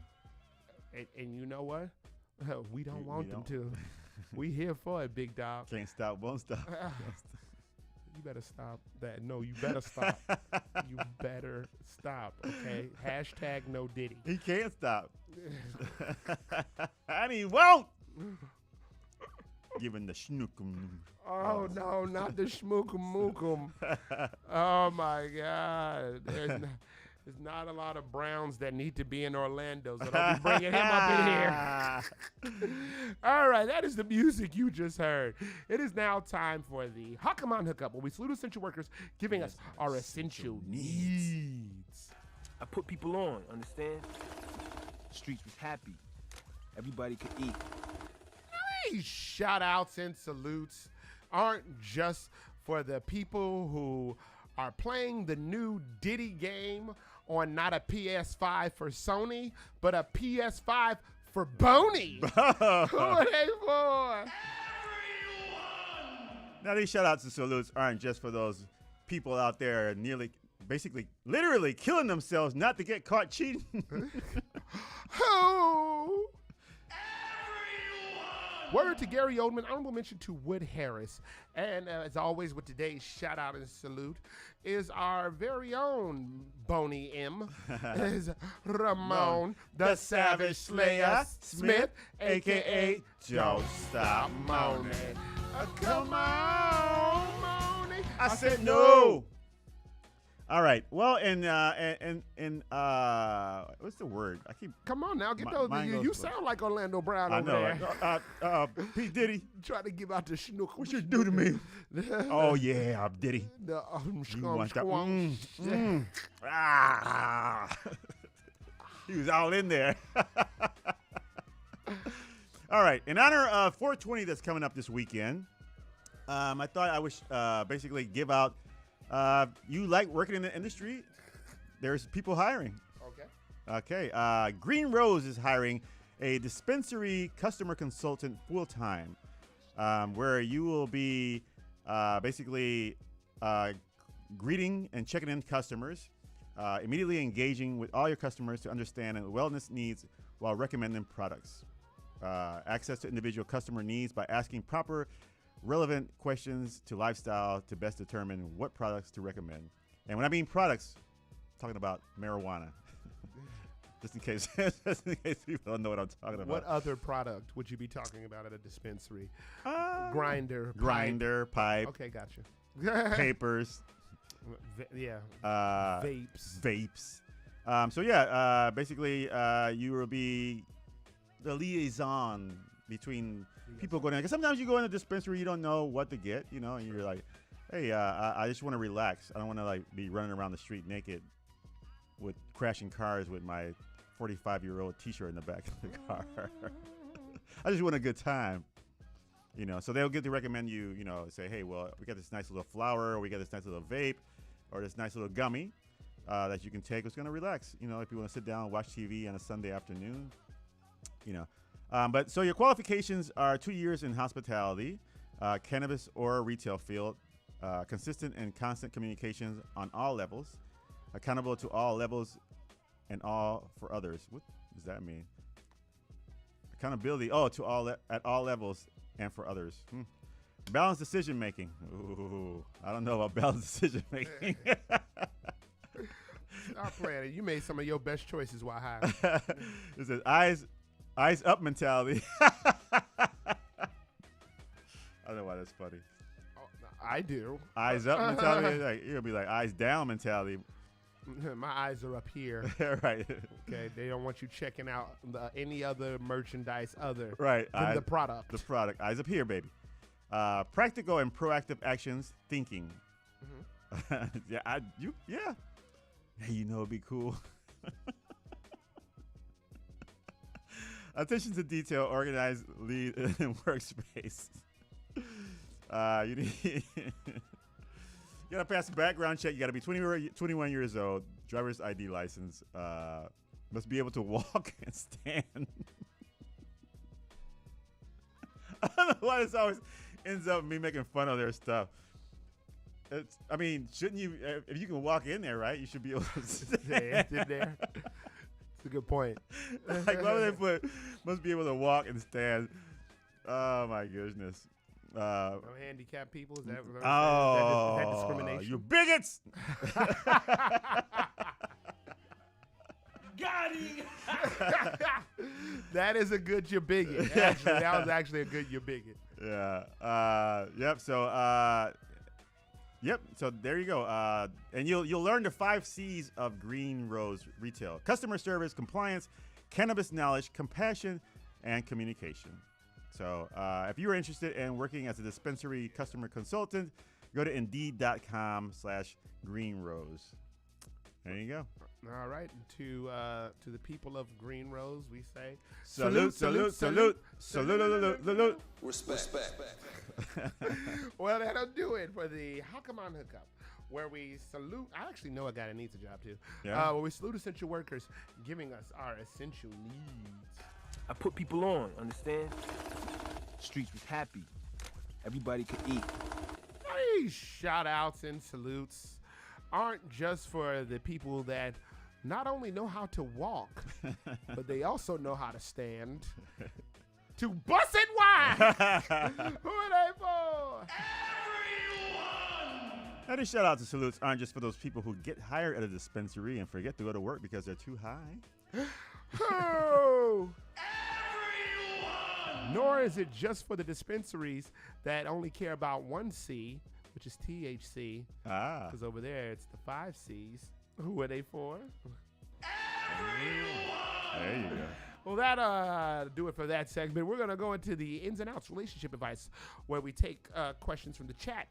And you know what? We don't want them to. We here for it, big dog. Can't stop, won't stop. You better stop that. No, you better stop. You better stop, okay? Hashtag no Diddy. He can't stop. And he won't. Giving the schnookum. Oh, no, not the schmookum mookum. Oh, my God. There's not a lot of Browns that need to be in Orlando, so don't be bringing him up in here. All right, that is the music you just heard. It is now time for the Hakaman Hookup, where we salute essential workers giving us our essential needs. I put people on, understand? The streets was happy. Everybody could eat. These shout outs and salutes aren't just for the people who are playing the new Diddy game on not a PS5 for Sony, but a PS5 for Boney. Who are they for? Now, these shout outs and salutes aren't just for those people out there literally killing themselves not to get caught cheating. Who? Word to Gary Oldman, honorable mention to Wood Harris. And as always with today's shout out and salute is our very own Boney M. is Ramon, the Savage Slayer Smith, a.k.a. Don't Stop Moaning. Come on, Moaning. I said no. All right. Well, and what's the word? Come on now, get those. You sound like Orlando Brown over there. Right? P. Diddy. Trying to give out the schnook. What you do to me? Oh yeah, I'm Diddy. The He was all in there. All right. In honor of 420 that's coming up this weekend, I thought I would basically give out. You like working in the industry? There's people hiring. Okay. Green Rose is hiring a dispensary customer consultant full-time, where you will be basically greeting and checking in customers, immediately engaging with all your customers to understand their wellness needs while recommending products. Access to individual customer needs by asking proper relevant questions to lifestyle to best determine what products to recommend. And when I mean products, I'm talking about marijuana. just in case people don't know what I'm talking about. What other product would you be talking about at a dispensary? Grinder, pipe. Okay, gotcha. Papers. Vapes. So basically, you will be the liaison between people going in. Because sometimes you go in a dispensary, you don't know what to get, and you're like, hey, I just want to relax. I don't want to be running around the street naked with crashing cars with my 45-year-old T-shirt in the back of the car. I just want a good time, So they'll get to recommend you, say, hey, well, we got this nice little flower, or we got this nice little vape, or this nice little gummy. that you can take. It's going to relax. You know, if you want to sit down and watch TV on a Sunday afternoon, you know. But so your qualifications are 2 years in hospitality, cannabis or retail field, consistent and constant communications on all levels, accountable to all levels and all for others. What does that mean? Accountability, to all at all levels and for others. Balanced decision making. Ooh, I don't know about balanced decision making. Stop playing. You made some of your best choices while high. It says eyes up mentality. I don't know why that's funny. I do. Eyes up mentality. Like, you're gonna be like eyes down mentality. My eyes are up here. Right. Okay. They don't want you checking out any other merchandise other right. than the product. The product. Eyes up here, baby. Practical and proactive actions thinking. Yeah. Hey, you know it'd be cool. Attention to detail, organized, lead, and workspace. You need. You gotta pass a background check. You gotta be 21 years old. Driver's ID license. Must be able to walk and stand. I don't know why this always ends up me making fun of their stuff. Shouldn't you? If you can walk in there, right? You should be able to stand in there. It's a good point. Like, why would they put must be able to walk and stand? Oh my goodness. No handicapped people? Is that is that discrimination? You bigots! Got him! That is a good you bigot. Actually, that was actually a good you bigot. Yeah. Yep. So there you go. And you'll learn the 5 C's of Green Rose Retail: customer service, compliance, cannabis knowledge, compassion, and communication. So if you're interested in working as a dispensary customer consultant, go to Indeed.com/greenrose. There you go. All right. To the people of Green Rose, we say salute. Respect. Well, that'll do it for the Hakaman Hookup, where we salute. I actually know a guy that needs a job too. Yeah. Where we salute essential workers, giving us our essential needs. I put people on, understand? Streets was happy. Everybody could eat. These shout outs and salutes aren't just for the people that not only know how to walk, but they also know how to stand. To bust it wide! Who are they for? Now, these shout outs and salutes aren't just for those people who get hired at a dispensary and forget to go to work because they're too high. Oh! Nor is it just for the dispensaries that only care about 1 C, which is THC. Because over there, it's the 5 C's. Who are they for? There you go. Well, that'll do it for that segment. We're going to go into the ins and outs relationship advice, where we take questions from the chat,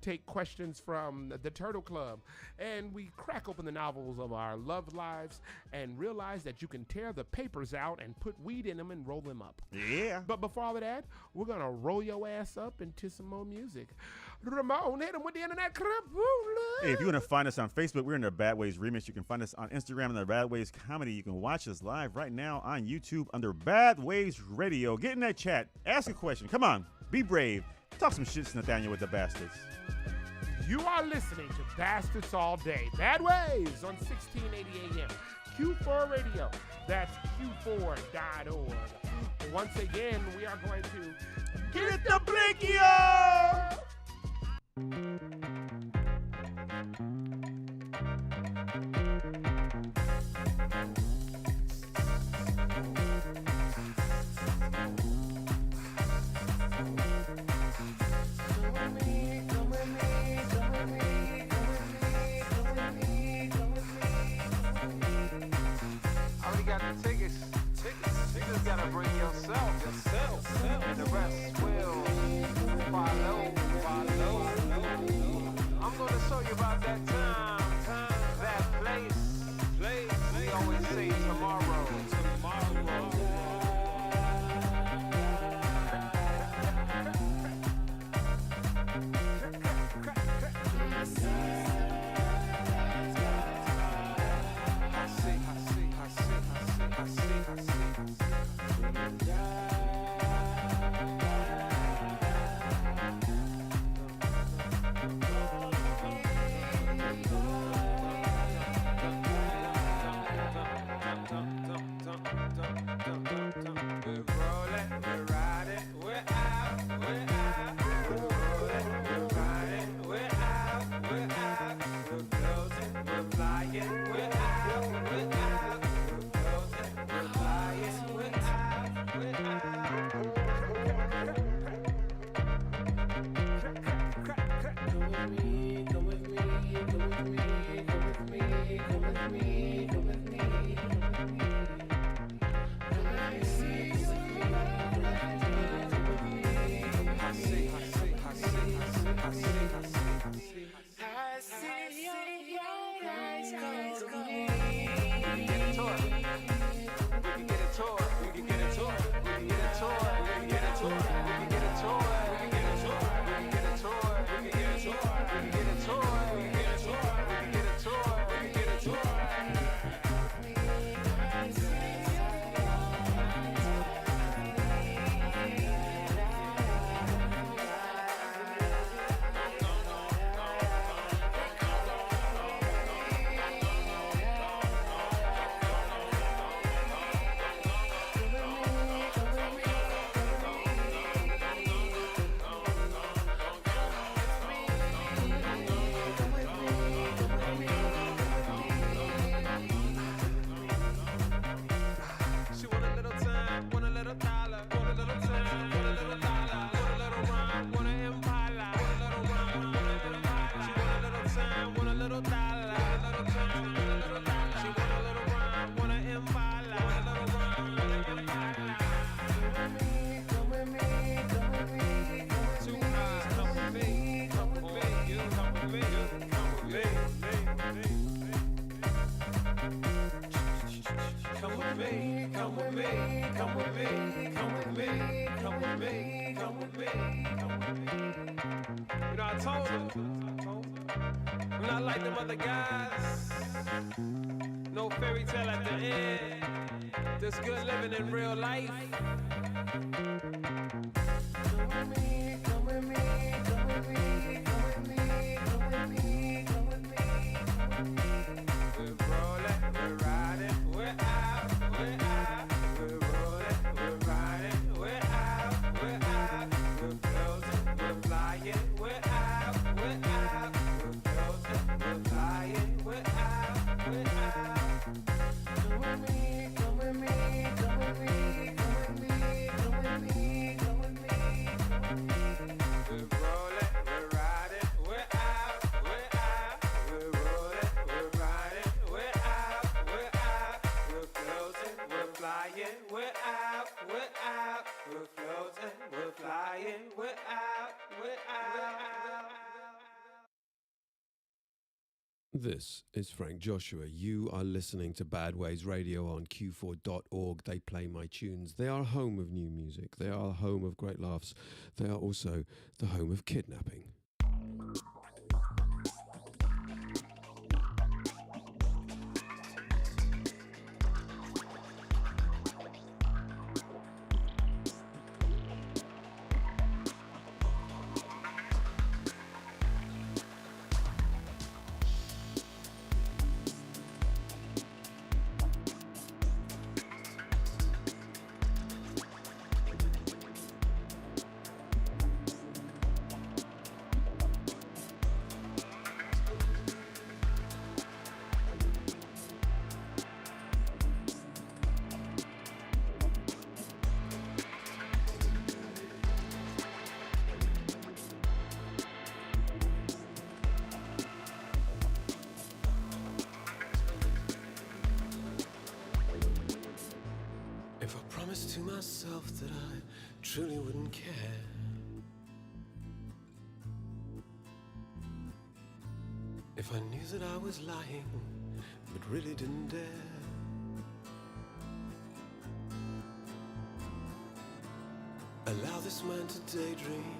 take questions from the Turtle Club, and we crack open the novels of our love lives and realize that you can tear the papers out and put weed in them and roll them up. Yeah. But before all of that, we're going to roll your ass up into some more music. Ramon, hit him with the internet crap. Hey, if you want to find us on Facebook, we're in the Bad Ways Remix. You can find us on Instagram in the Bad Ways Comedy. You can watch us live right now on YouTube under Bad Ways Radio. Get in that chat. Ask a question. Come on. Be brave. Talk some shit, Nathaniel, with the bastards. You are listening to Bastards All Day. Bad Waves on 1680 AM. Q4 Radio. That's Q4.org. Once again, we are going to get the blinky on! Got the tickets. You just gotta bring yourself, and the rest will follow. I'm gonna show you about that time, that place. We always say tomorrow. I'm not like them other guys. No fairy tale at the end. Just good living in real life. Come with me, come with me, come with me, come with me, come with me, come with me, come with me. We're rolling, we're riding, we're out, we're out. We're rolling, we're riding, we're out, we're out. We're floating, we're flying, we're out, we're out. We're floating, we're flying, we're out, we're out. Come with me, come with me, come with me, come with me, come with me, come with me, come with me. We're rolling, we're riding, we're out, we're out. We're rolling, we're riding, we're out, we're out. We're floating, we're flying, we're out, we're out. We're floating, we're flying, we're out, we're out. This is Frank Joshua. You are listening to Bad Waves Radio on Q4.org. They play my tunes. They are home of new music. They are home of great laughs. They are also the home of kidnapping. If I promised to myself that I truly wouldn't care, if I knew that I was lying but really didn't dare, allow this man to daydream,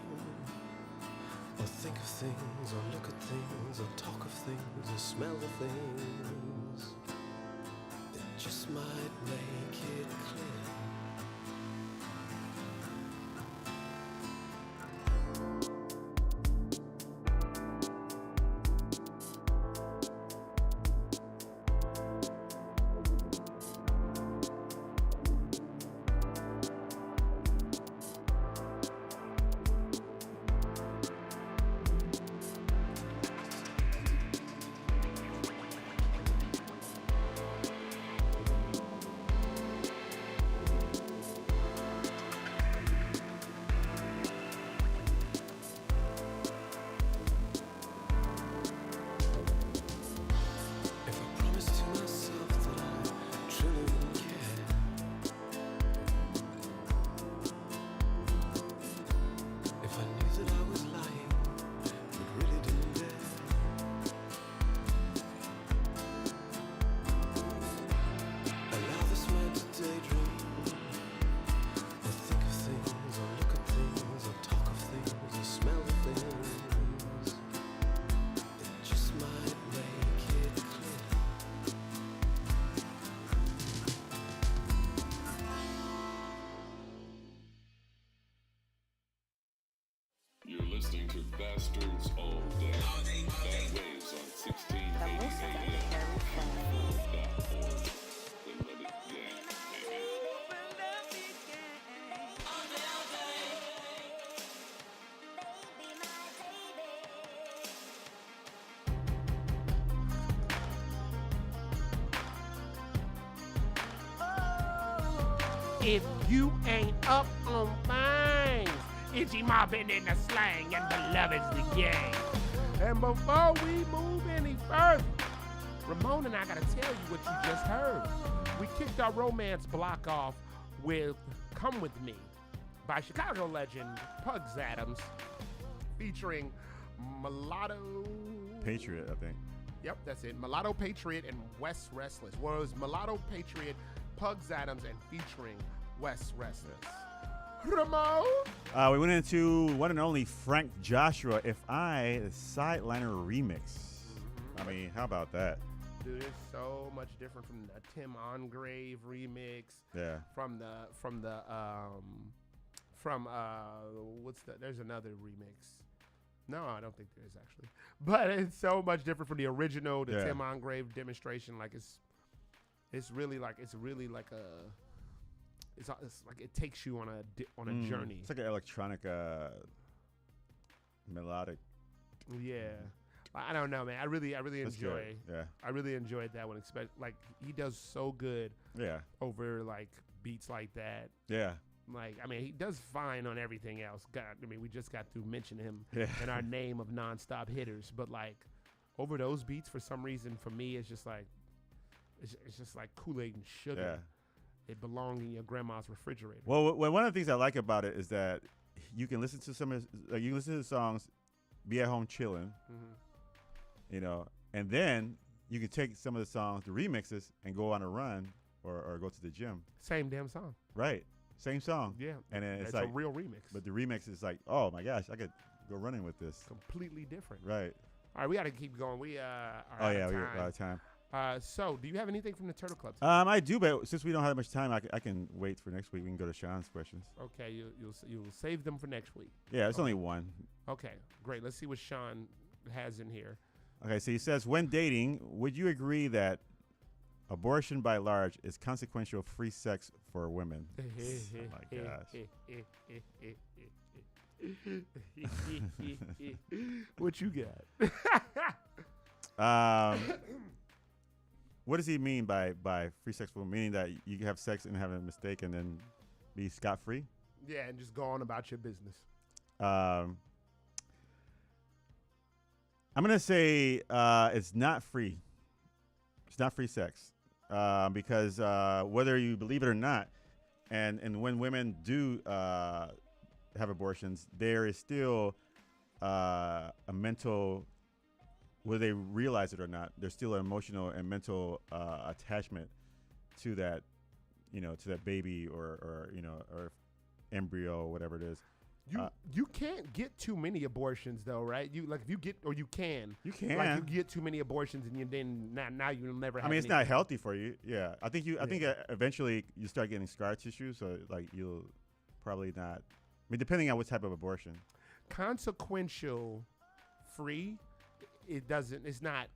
or think of things, or look at things, or talk of things, or smell the things that just might make it clear. listening to Bastards All Day. Bad Waves on 1680 AM. Q4.org. Beloved Gang, baby. If you ain't up on things, it's mobbing in the slang and the love is the gang. And before we move any further, Ramon and I gotta tell you what you just heard. We kicked our romance block off with Come With Me by Chicago legend Pugs Adams, featuring Mulatto Patriot, I think. Yep, that's it. Mulatto Patriot and West Restless. Well, it was Mulatto Patriot, Pugs Adams, and featuring West Restless. Ramon? We went into one and only Frank Joshua, If I, the Sideliner remix. I mean, how about that? Dude, it's so much different from the Tim Ongrave remix. Yeah. There's another remix. No, I don't think there is actually. But it's so much different from the original, the Tim Ongrave demonstration. Like it's really like it takes you on a journey. It's like an electronic melodic. Yeah. I don't know, man. I really That's enjoy. good. Yeah. I really enjoyed that one. Like he does so good. Yeah. Over like beats like that. Yeah. Like, I mean, he does fine on everything else. We just got to mention him in our name of nonstop hitters. But like, over those beats, for some reason, for me, it's just like Kool-Aid and sugar. Yeah. It belonged in your grandma's refrigerator. Well, one of the things I like about it is that you can listen to you can listen to the songs, be at home chilling, you know, and then you can take some of the songs, the remixes, and go on a run or go to the gym. Same damn song. Right. Same song. Yeah. And then it's like a real remix. But the remix is like, oh my gosh, I could go running with this. Completely different. Right. All right, we got to keep going. We are we out got out of time. So, do you have anything from the Turtle Club? I do, but since we don't have much time, I can wait for next week. We can go to Sean's questions. Okay, you'll save them for next week. Yeah, it's only one. Okay, great. Let's see what Sean has in here. Okay, so he says, when dating, would you agree that abortion by large is consequential free sex for women? Oh my gosh. What you got? What does he mean by free sex for women? Meaning that you can have sex and have a mistake and then be scot-free? Yeah, and just go on about your business. I'm going to say it's not free. It's not free sex. Because whether you believe it or not, and when women do have abortions, there is still a mental, whether they realize it or not, there's still an emotional and mental attachment to that, to that baby or embryo or whatever it is. You can't get too many abortions though, right? You can. Like you get too many abortions and now you'll never have. I mean, it's not healthy for you. Yeah, I think eventually you start getting scar tissue, so like you'll probably not. I mean, depending on what type of abortion. Consequential free, it doesn't. It's not.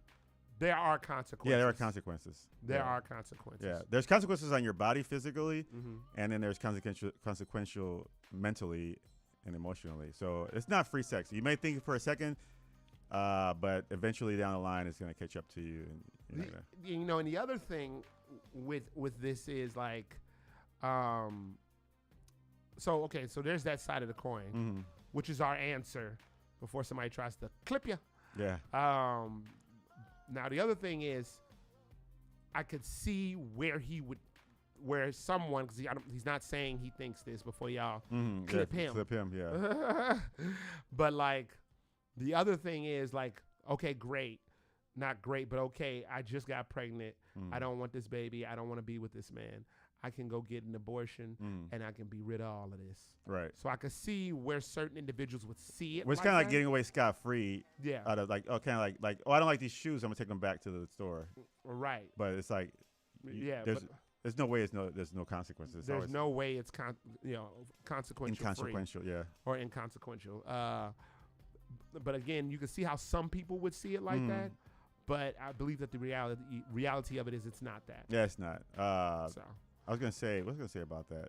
There are consequences. Yeah, there are consequences. There are consequences. Yeah, there's consequences on your body physically, and then there's consequential mentally and emotionally. So it's not free sex. You may think for a second, but eventually down the line, it's going to catch up to you. And and the other thing with this is like, so there's that side of the coin, which is our answer before somebody tries to clip you. Yeah. Now the other thing is, I could see where someone, because he's not saying he thinks this before y'all clip him. Clip him, yeah. But like, the other thing is like, okay, great. Not great, but okay, I just got pregnant. I don't want this baby. I don't want to be with this man. I can go get an abortion and I can be rid of all of this. Right. So I could see where certain individuals would see it. Well, it's kind of like getting away scot-free. Yeah. Out of like, kind of like, I don't like these shoes. I'm going to take them back to the store. Right. But it's like, there's no way there's no consequences. There's no way it's consequential. Inconsequential, free yeah. Or inconsequential. But again, you can see how some people would see it like that. But I believe that the reality of it is it's not that. Yeah, it's not. So. I was gonna say, what was I gonna say about that?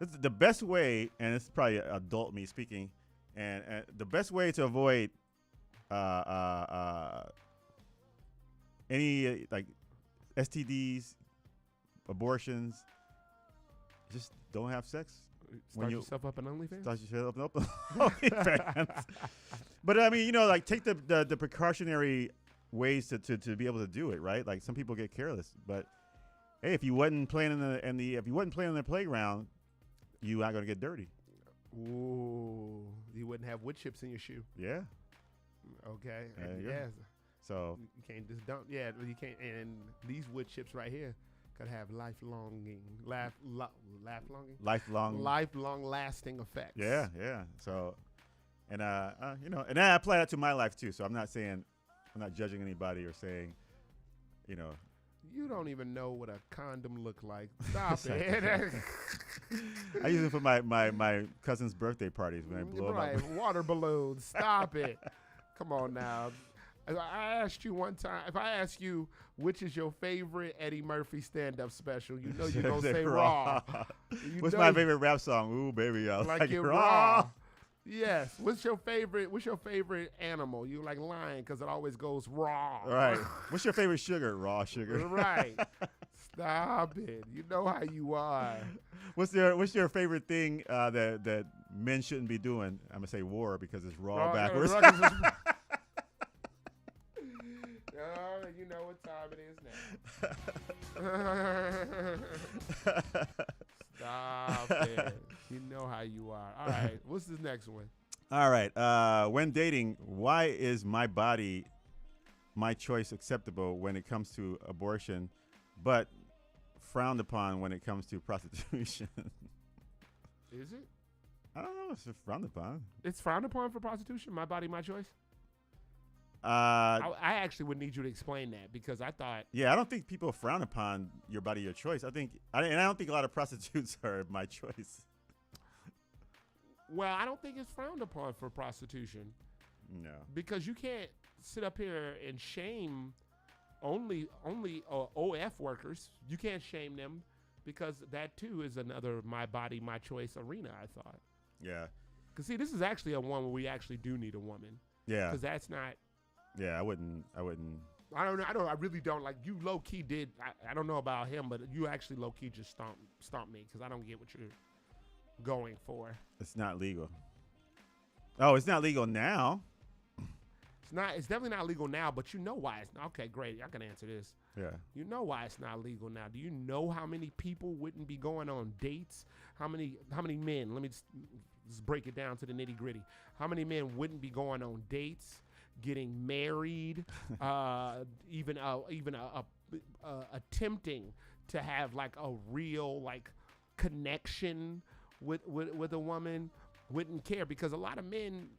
This is the best way, and it's probably adult me speaking, and the best way to avoid any like STDs, abortions, just don't have sex. Start yourself up on OnlyFans? Start yourself up on OnlyFans. But I mean, like take the precautionary ways to be able to do it, right? Like some people get careless, but hey, if you wasn't playing in the playground, you aren't gonna get dirty. Ooh, you wouldn't have wood chips in your shoe. Yeah. Okay. Yeah. So you can't just dump. Yeah, you can't. And these wood chips right here could have lifelong lasting effects. Yeah. So, and and I apply that to my life too. So I'm not judging anybody or saying, You don't even know what a condom look like. Stop it. I use it for my cousin's birthday parties when I blow them up. Water balloons. Stop it. Come on now. I asked you one time, if I ask you which is your favorite Eddie Murphy stand-up special, you know you're going to say Raw. What's my favorite rap song? Ooh, baby, I like it raw. Yes. What's your favorite animal? You like lion because it always goes raw. Right. What's your favorite sugar? Raw sugar. Right. Stop it. You know how you are. What's your favorite thing that men shouldn't be doing? I'm going to say war because it's raw backwards. You know what time it is now. Stop it. You know how you are. All right. What's this next one? All right. When dating, why is my body, my choice acceptable when it comes to abortion, but frowned upon when it comes to prostitution? Is it? I don't know. It's frowned upon. It's frowned upon for prostitution? My body, my choice? I actually would need you to explain that because I thought. Yeah, I don't think people frown upon your body, your choice. I don't think a lot of prostitutes are my choice. Well, I don't think it's frowned upon for prostitution. No. Because you can't sit up here and shame only OF workers. You can't shame them because that too is another my body, my choice arena, I thought. Yeah. Because see, this is actually a one where we actually do need a woman. Yeah. Because that's not. Yeah, I wouldn't. I don't know. I really don't. Like, you low key did. I don't know about him, but you actually low key just stomp me because I don't get what you're going for. It's not legal. Oh, it's not legal now. It's definitely not legal now, but you know why it's not. Okay, great. I can answer this. Yeah. You know why it's not legal now. Do you know how many people wouldn't be going on dates? How many men? Let me just break it down to the nitty gritty. How many men wouldn't be going on dates? Getting married, even attempting to have like a real like connection with a woman, wouldn't care because a lot of men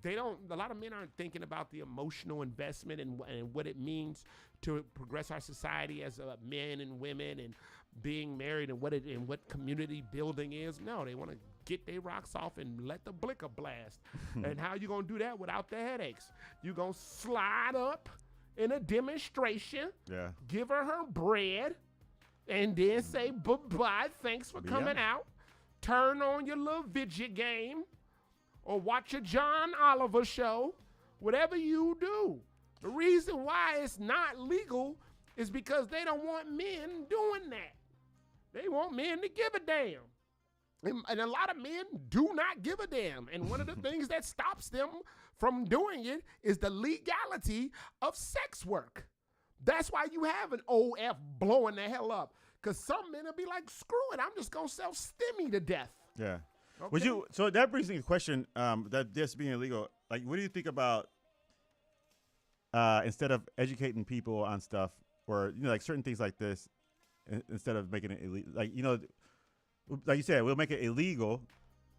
aren't thinking about the emotional investment and what it means to progress our society as men and women and being married and what community building is. No, they want to get their rocks off and let the blicker blast. And how you gonna do that without the headaches? You gonna slide up in a demonstration, give her bread, and then say bye-bye, thanks for coming out. Turn on your little video game or watch a John Oliver show, whatever you do. The reason why it's not legal is because they don't want men doing that. They want men to give a damn. And a lot of men do not give a damn. And one of the things that stops them from doing it is the legality of sex work. That's why you have an OF blowing the hell up. Because some men will be like, screw it, I'm just going to self-stimmy to death. Yeah. Okay? So that brings me to a question, that this being illegal, like, what do you think about instead of educating people on stuff or, like certain things like this, instead of making it illegal, like you said, we'll make it illegal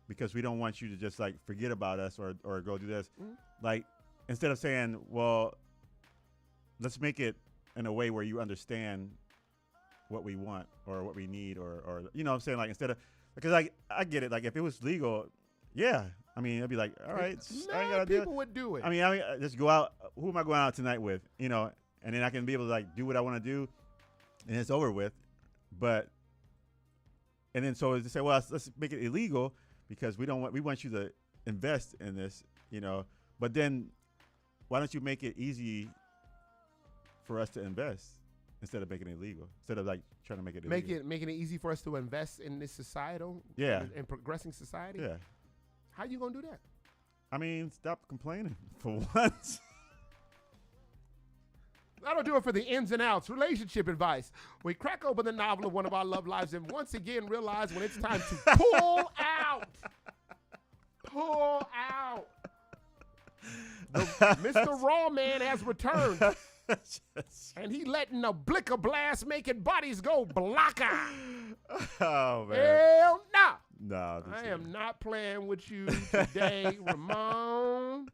because we don't want you to just like forget about us or go do this. Mm-hmm. Like, instead of saying, well, let's make it in a way where you understand what we want or what we need or what I'm saying, like, instead of, because I get it, like if it was legal, yeah, I mean, it'd be like, all right, I ain't Mad gotta do it. people would do it. I mean, just go out. Who am I going out tonight with? You know, and then I can be able to like do what I want to do, and it's over with. But and then so to say, well, let's make it illegal because we want you to invest in this, you know. But then why don't you make it easy for us to invest instead of making it illegal? Instead of like trying to make it illegal. Making it easy for us to invest in this societal, Yeah. in progressing society. Yeah. How you gonna do that? I mean, stop complaining for once. That'll do it for the ins and outs. Relationship advice. We crack open the novel of one of our love lives and once again realize when it's time to pull out. Pull out. Mr. Raw Man has returned. And he letting the blicker blast making bodies go blocka. Oh, man. Hell no. No. I am not playing with you today, Ramon.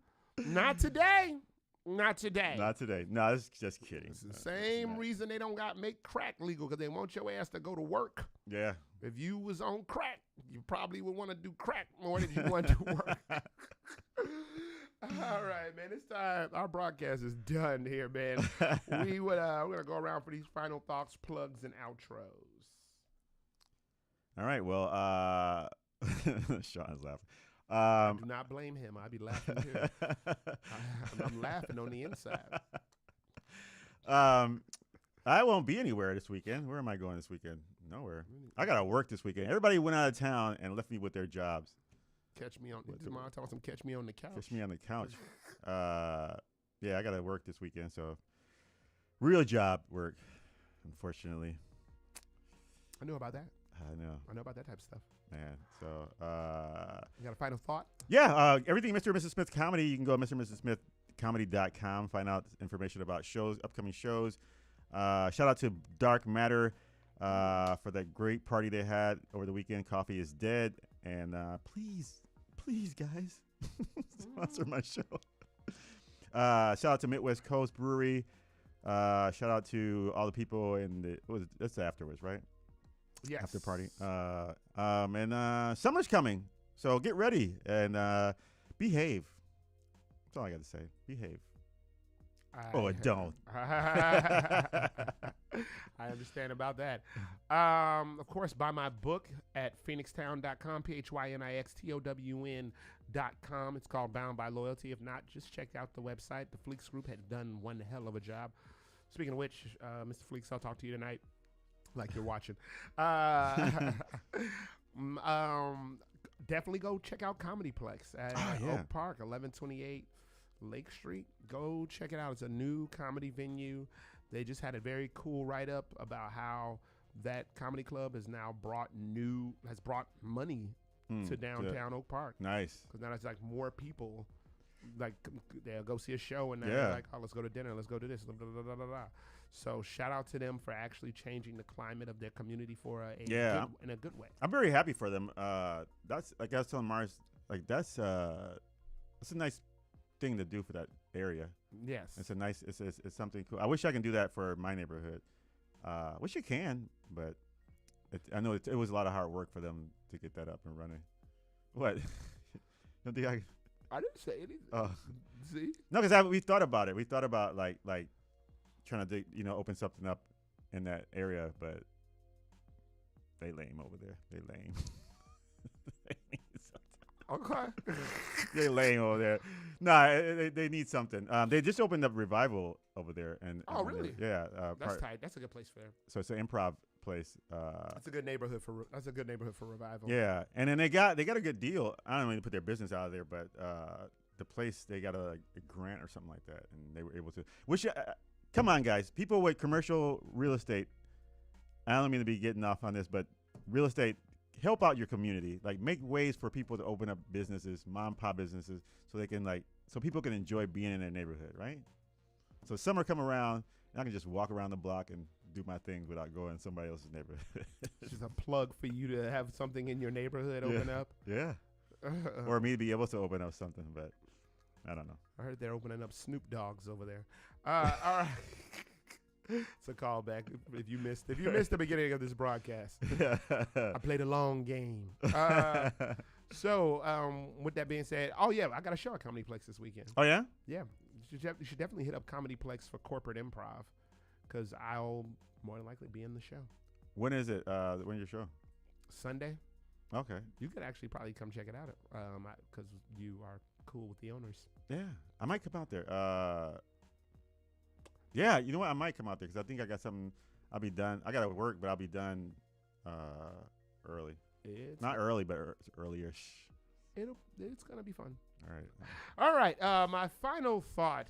Not today. Not today. Not today. No, this is just kidding. It's the same reason they don't make crack legal, because they want your ass to go to work. Yeah. If you was on crack, you probably would want to do crack more than you want to work. All right, man. It's time. Our broadcast is done here, man. We're gonna go around for these final thoughts, plugs, and outros. All right. Well, Sean's laughing. Do not blame him. I'd be laughing too. I'm laughing on the inside. I won't be anywhere this weekend. Where am I going this weekend? Nowhere. I gotta work this weekend. Everybody went out of town and left me with their jobs. Catch me on tomorrow. Tell them catch me on the couch. Catch me on the couch. Yeah, I gotta work this weekend. So, real job work. Unfortunately. I knew about that. I know. I know about that type of stuff. Man, so you got a final thought? Yeah, everything Mr. and Mrs. Smith comedy. You can go to mrandmrsmithcomedy.com, find out information about shows, upcoming shows. Shout out to Dark Matter for that great party they had over the weekend. Coffee is Dead, and please, guys, sponsor my show. Shout out to Midwest Coast Brewery. Shout out to all the people in that's afterwards, right? Yes. After party. And summer's coming, so get ready and behave. That's all I got to say. Behave. Don't. I understand about that. Of course, buy my book at phoenixtown.com, phoenixtown.com. It's called Bound by Loyalty. If not, just check out the website. The Fleeks Group had done one hell of a job. Speaking of which, Mr. Fleeks, I'll talk to you tonight. Like you're watching. Definitely go check out Comedyplex at Oak Park, 1128 Lake Street. Go check it out. It's a new comedy venue. They just had a very cool write-up about how that comedy club has now brought money to downtown Oak Park. Nice. Because now it's like more people, like they'll go see a show and now they're like, oh, let's go to dinner, let's go to this, blah, blah, blah, blah, blah. So shout out to them for actually changing the climate of their community for in a good way. I'm very happy for them. That's like I was telling Mars, like that's a nice thing to do for that area. Yes, it's a nice. It's something cool. I wish I can do that for my neighborhood. Wish you can, but I know it was a lot of hard work for them to get that up and running. What? Don't think I didn't say anything. Oh, see? No, because we thought about it. We thought about like trying to open something up in that area, but they lame over there. They lame. Okay. They lame over there. Nah, they need something. They just opened up Revival over there, and really? Yeah, that's tight. That's a good place for them. So it's an improv place. That's a good neighborhood for Revival. Yeah, and then they got a good deal. I don't mean to put their business out of there, but the place, they got a grant or something like that, and they were able to. Which, come on, guys, people with commercial real estate. I don't mean to be getting off on this, but real estate. Help out your community. Like, make ways for people to open up businesses, mom and pop businesses, so they can so people can enjoy being in their neighborhood, right? So summer come around, and I can just walk around the block and do my things without going to somebody else's neighborhood. It's just a plug for you to have something in your neighborhood open up. Yeah. Or me to be able to open up something, but I don't know. I heard they're opening up Snoop Dogs over there. All right. It's a callback. If you missed the beginning of this broadcast, I played a long game. So, with that being said, oh yeah, I got a show at Comedyplex this weekend. Oh yeah? Yeah, you should definitely hit up Comedyplex for corporate improv, because I'll more than likely be in the show. When is it? When's your show? Sunday. Okay. You could actually probably come check it out, because you are cool with the owners. Yeah, I might come out there. Yeah, you know what? I might come out there because I think I got something. I'll be done. I got to work, but I'll be done early. Not early, but early-ish. It's gonna be fun. All right. All right. My final thought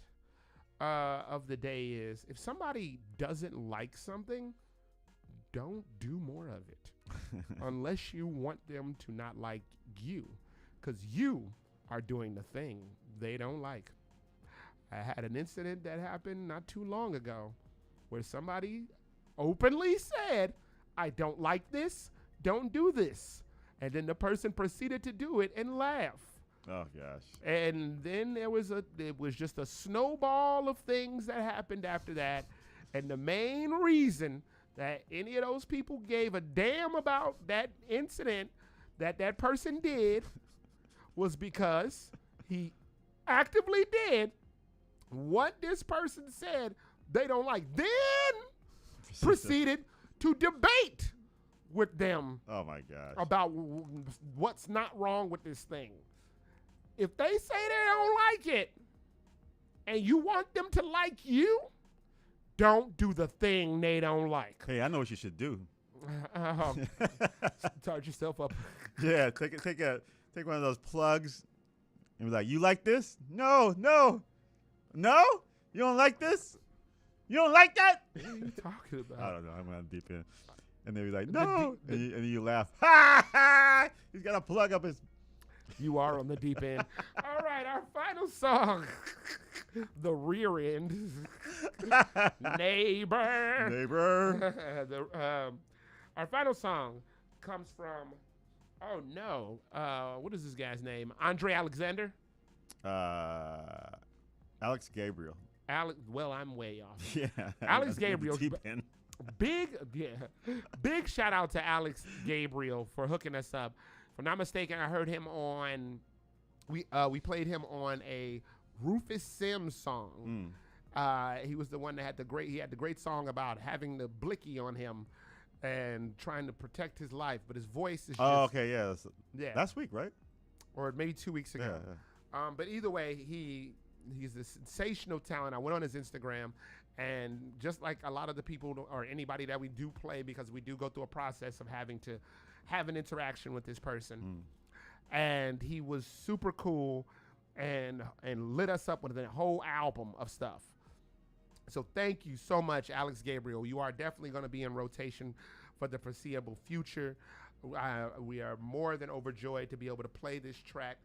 of the day is: if somebody doesn't like something, don't do more of it, unless you want them to not like you, because you are doing the thing they don't like. I had an incident that happened not too long ago, where somebody openly said, "I don't like this. Don't do this," and then the person proceeded to do it and laugh. Oh gosh. And then it was just a snowball of things that happened after that. And the main reason that any of those people gave a damn about that incident that person did was because he actively did what this person said they don't like. Then proceeded to debate with them. Oh my gosh. About what's not wrong with this thing. If they say they don't like it and you want them to like you, don't do the thing they don't like. Hey, I know what you should do. Charge yourself up. Yeah, take one of those plugs and be like, "You like this? No. You don't like this? You don't like that?" What are you talking about? I don't know. I'm on deep end. And they'll be like, "No," and you laugh. Ha ha! He's got a plug up his. You are on the deep end. All right, our final song, the rear end. Neighbor. Our final song comes from, oh no, what is this guy's name? Andre Alexander? Alex Gabriel. Well, I'm way off. Yeah. Alex Gabriel. Deep end. Big shout out to Alex Gabriel for hooking us up. If I'm not mistaken, I heard him on, we played him on a Rufus Sims song. He was the one that had the great song about having the blicky on him and trying to protect his life, but his voice is just. Oh, okay, yeah. Yeah. Last week, right? Or maybe 2 weeks ago. Yeah. But either way, he's a sensational talent. I went on his Instagram, and just like a lot of the people or anybody that we do play, because we do go through a process of having to have an interaction with this person. And he was super cool and lit us up with a whole album of stuff. So thank you so much, Alex Gabriel. You are definitely going to be in rotation for the foreseeable future. We are more than overjoyed to be able to play this track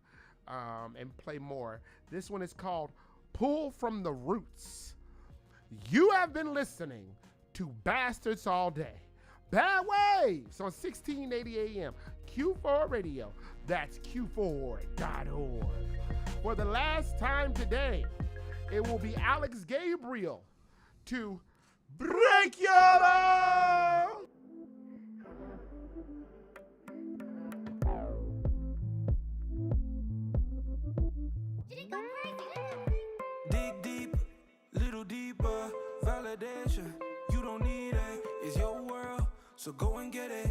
and play more. This one is called Pull from the Roots. You have been listening to Bastards All Day. Bad Waves on 1680 AM. Q4 Radio. That's Q4.org. For the last time today, it will be Alex Gabriel to break your law. Dig deep, little deeper. Validation, you don't need it. It's your world, so go and get it.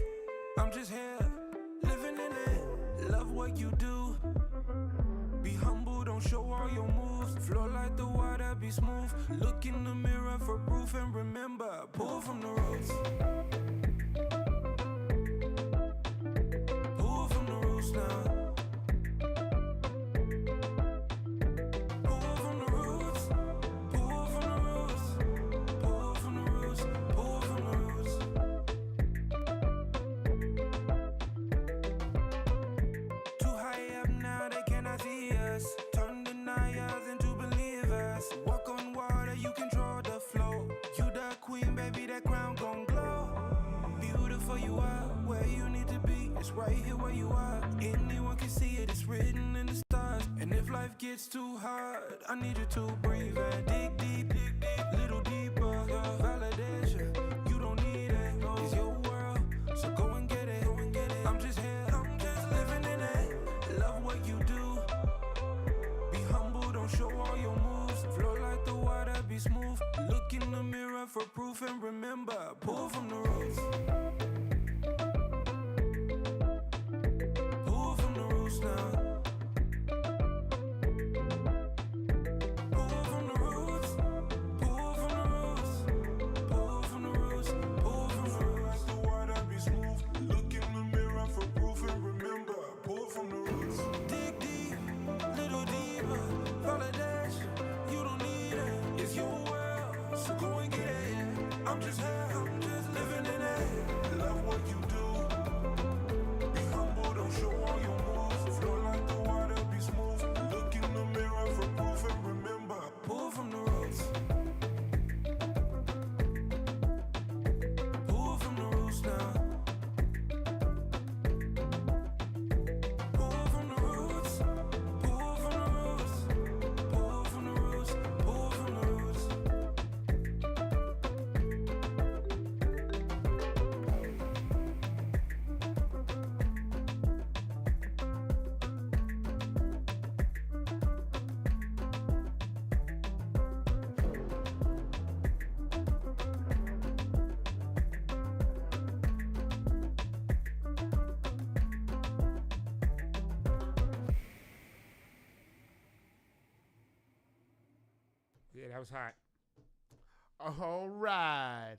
I'm just here, living in it. Love what you do. Be humble, don't show all your moves. Flow like the water, be smooth. Look in the mirror for proof and remember, pull from the roots. Pull from the roots now. Pull from the roots. Pull from the roots. Pull from the roots. Pull from the roots. Too high up now, they cannot see us. Turn deniers into believers. Walk on water, you control the flow. You the queen, baby, that crown gon' glow. Beautiful you are, where you need to be. It's right here where you are. Anyone can see it, it's written in the stars. And if life gets too hard, I need you to breathe and dig deep, little deeper. Validation, you don't need it. It's your world, so go and get it. I'm just here, I'm just living in it. for proof and remember, pull from the roots. Pull from the roots now. Pull from the roots. Pull from the roots. Pull from the roots. Pull from the roots. The water be smooth. Look in the mirror for proof and remember, pull from the roots. Dig deep, little deeper. Validation, you don't need it. It's your world, so go and get it. I'm just here, I'm just living in it. Love what you do. Be humble, don't show all your moves. Flow like the water, be smooth. Look in the mirror for proof and remember, pull from the roots. Pull from the roots now. Pull from the roots. Pull from the roots. Pull from the roots. Pull from the roots. Yeah, that was hot. All right.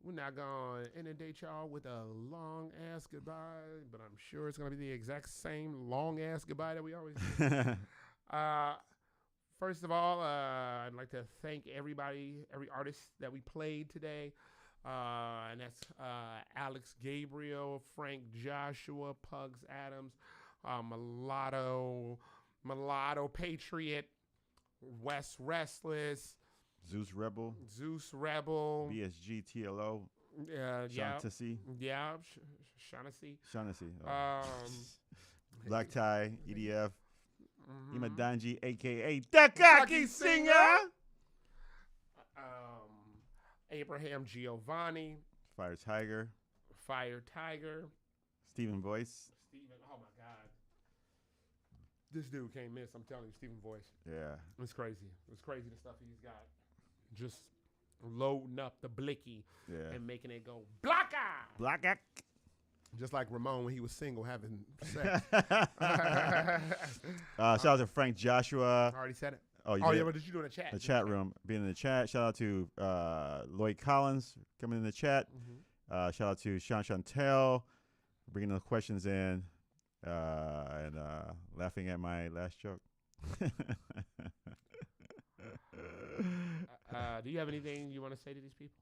We're not going to inundate y'all with a long ass goodbye, but I'm sure it's going to be the exact same long ass goodbye that we always do. First of all, I'd like to thank everybody, every artist that we played today. And that's Alex Gabriel, Frank Joshua, Pugs Adams, Mulatto Patriot, West Restless, Zeus Rebel, BSG TLO, Shaughnessy. Yeah, Shaughnessy. Black Tie, EDF, Imadanji, a.k.a. Takaki Singer. Abraham Giovanni. Fire Tiger. Stephen Voice. Oh my God. This dude can't miss. I'm telling you, Stephen Voice. Yeah. It's crazy. It's crazy the stuff he's got. Just loading up the blicky and making it go blacka. Just like Ramon when he was single having sex. Shout out to Frank Joshua. I already said it. Oh, yeah, what did you do in the chat? The chat room, being in the chat. Shout out to Lloyd Collins coming in the chat. Shout out to Sean Chantel bringing those questions in and laughing at my last joke. Do you have anything you want to say to these people?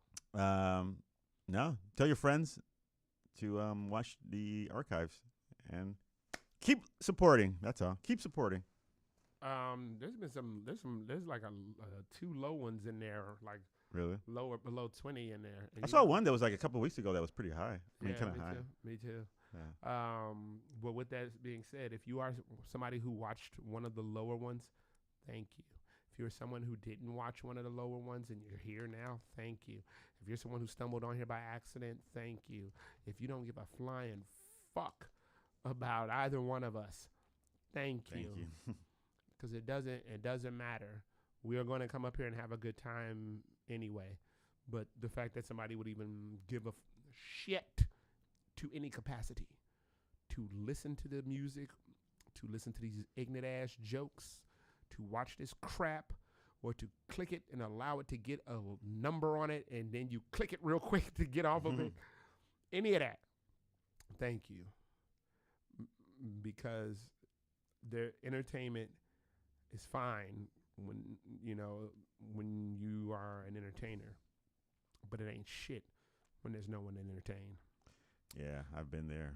No. Tell your friends to watch the archives and keep supporting. That's all. Keep supporting. There's like two low ones in there, like really below 20 in there. And I saw one that was like a couple of weeks ago that was pretty high. I mean, kind of high. Me too. Yeah. But with that being said, if you are somebody who watched one of the lower ones, thank you. If you're someone who didn't watch one of the lower ones and you're here now, thank you. If you're someone who stumbled on here by accident, thank you. If you don't give a flying fuck about either one of us, thank you. Because it doesn't matter. We are going to come up here and have a good time anyway. But the fact that somebody would even give a shit to any capacity to listen to the music, to listen to these ignorant ass jokes, to watch this crap, or to click it and allow it to get a number on it, and then you click it real quick to get off of it. Any of that, thank you. Because their entertainment is fine when you are an entertainer, but it ain't shit when there's no one to entertain. Yeah, I've been there.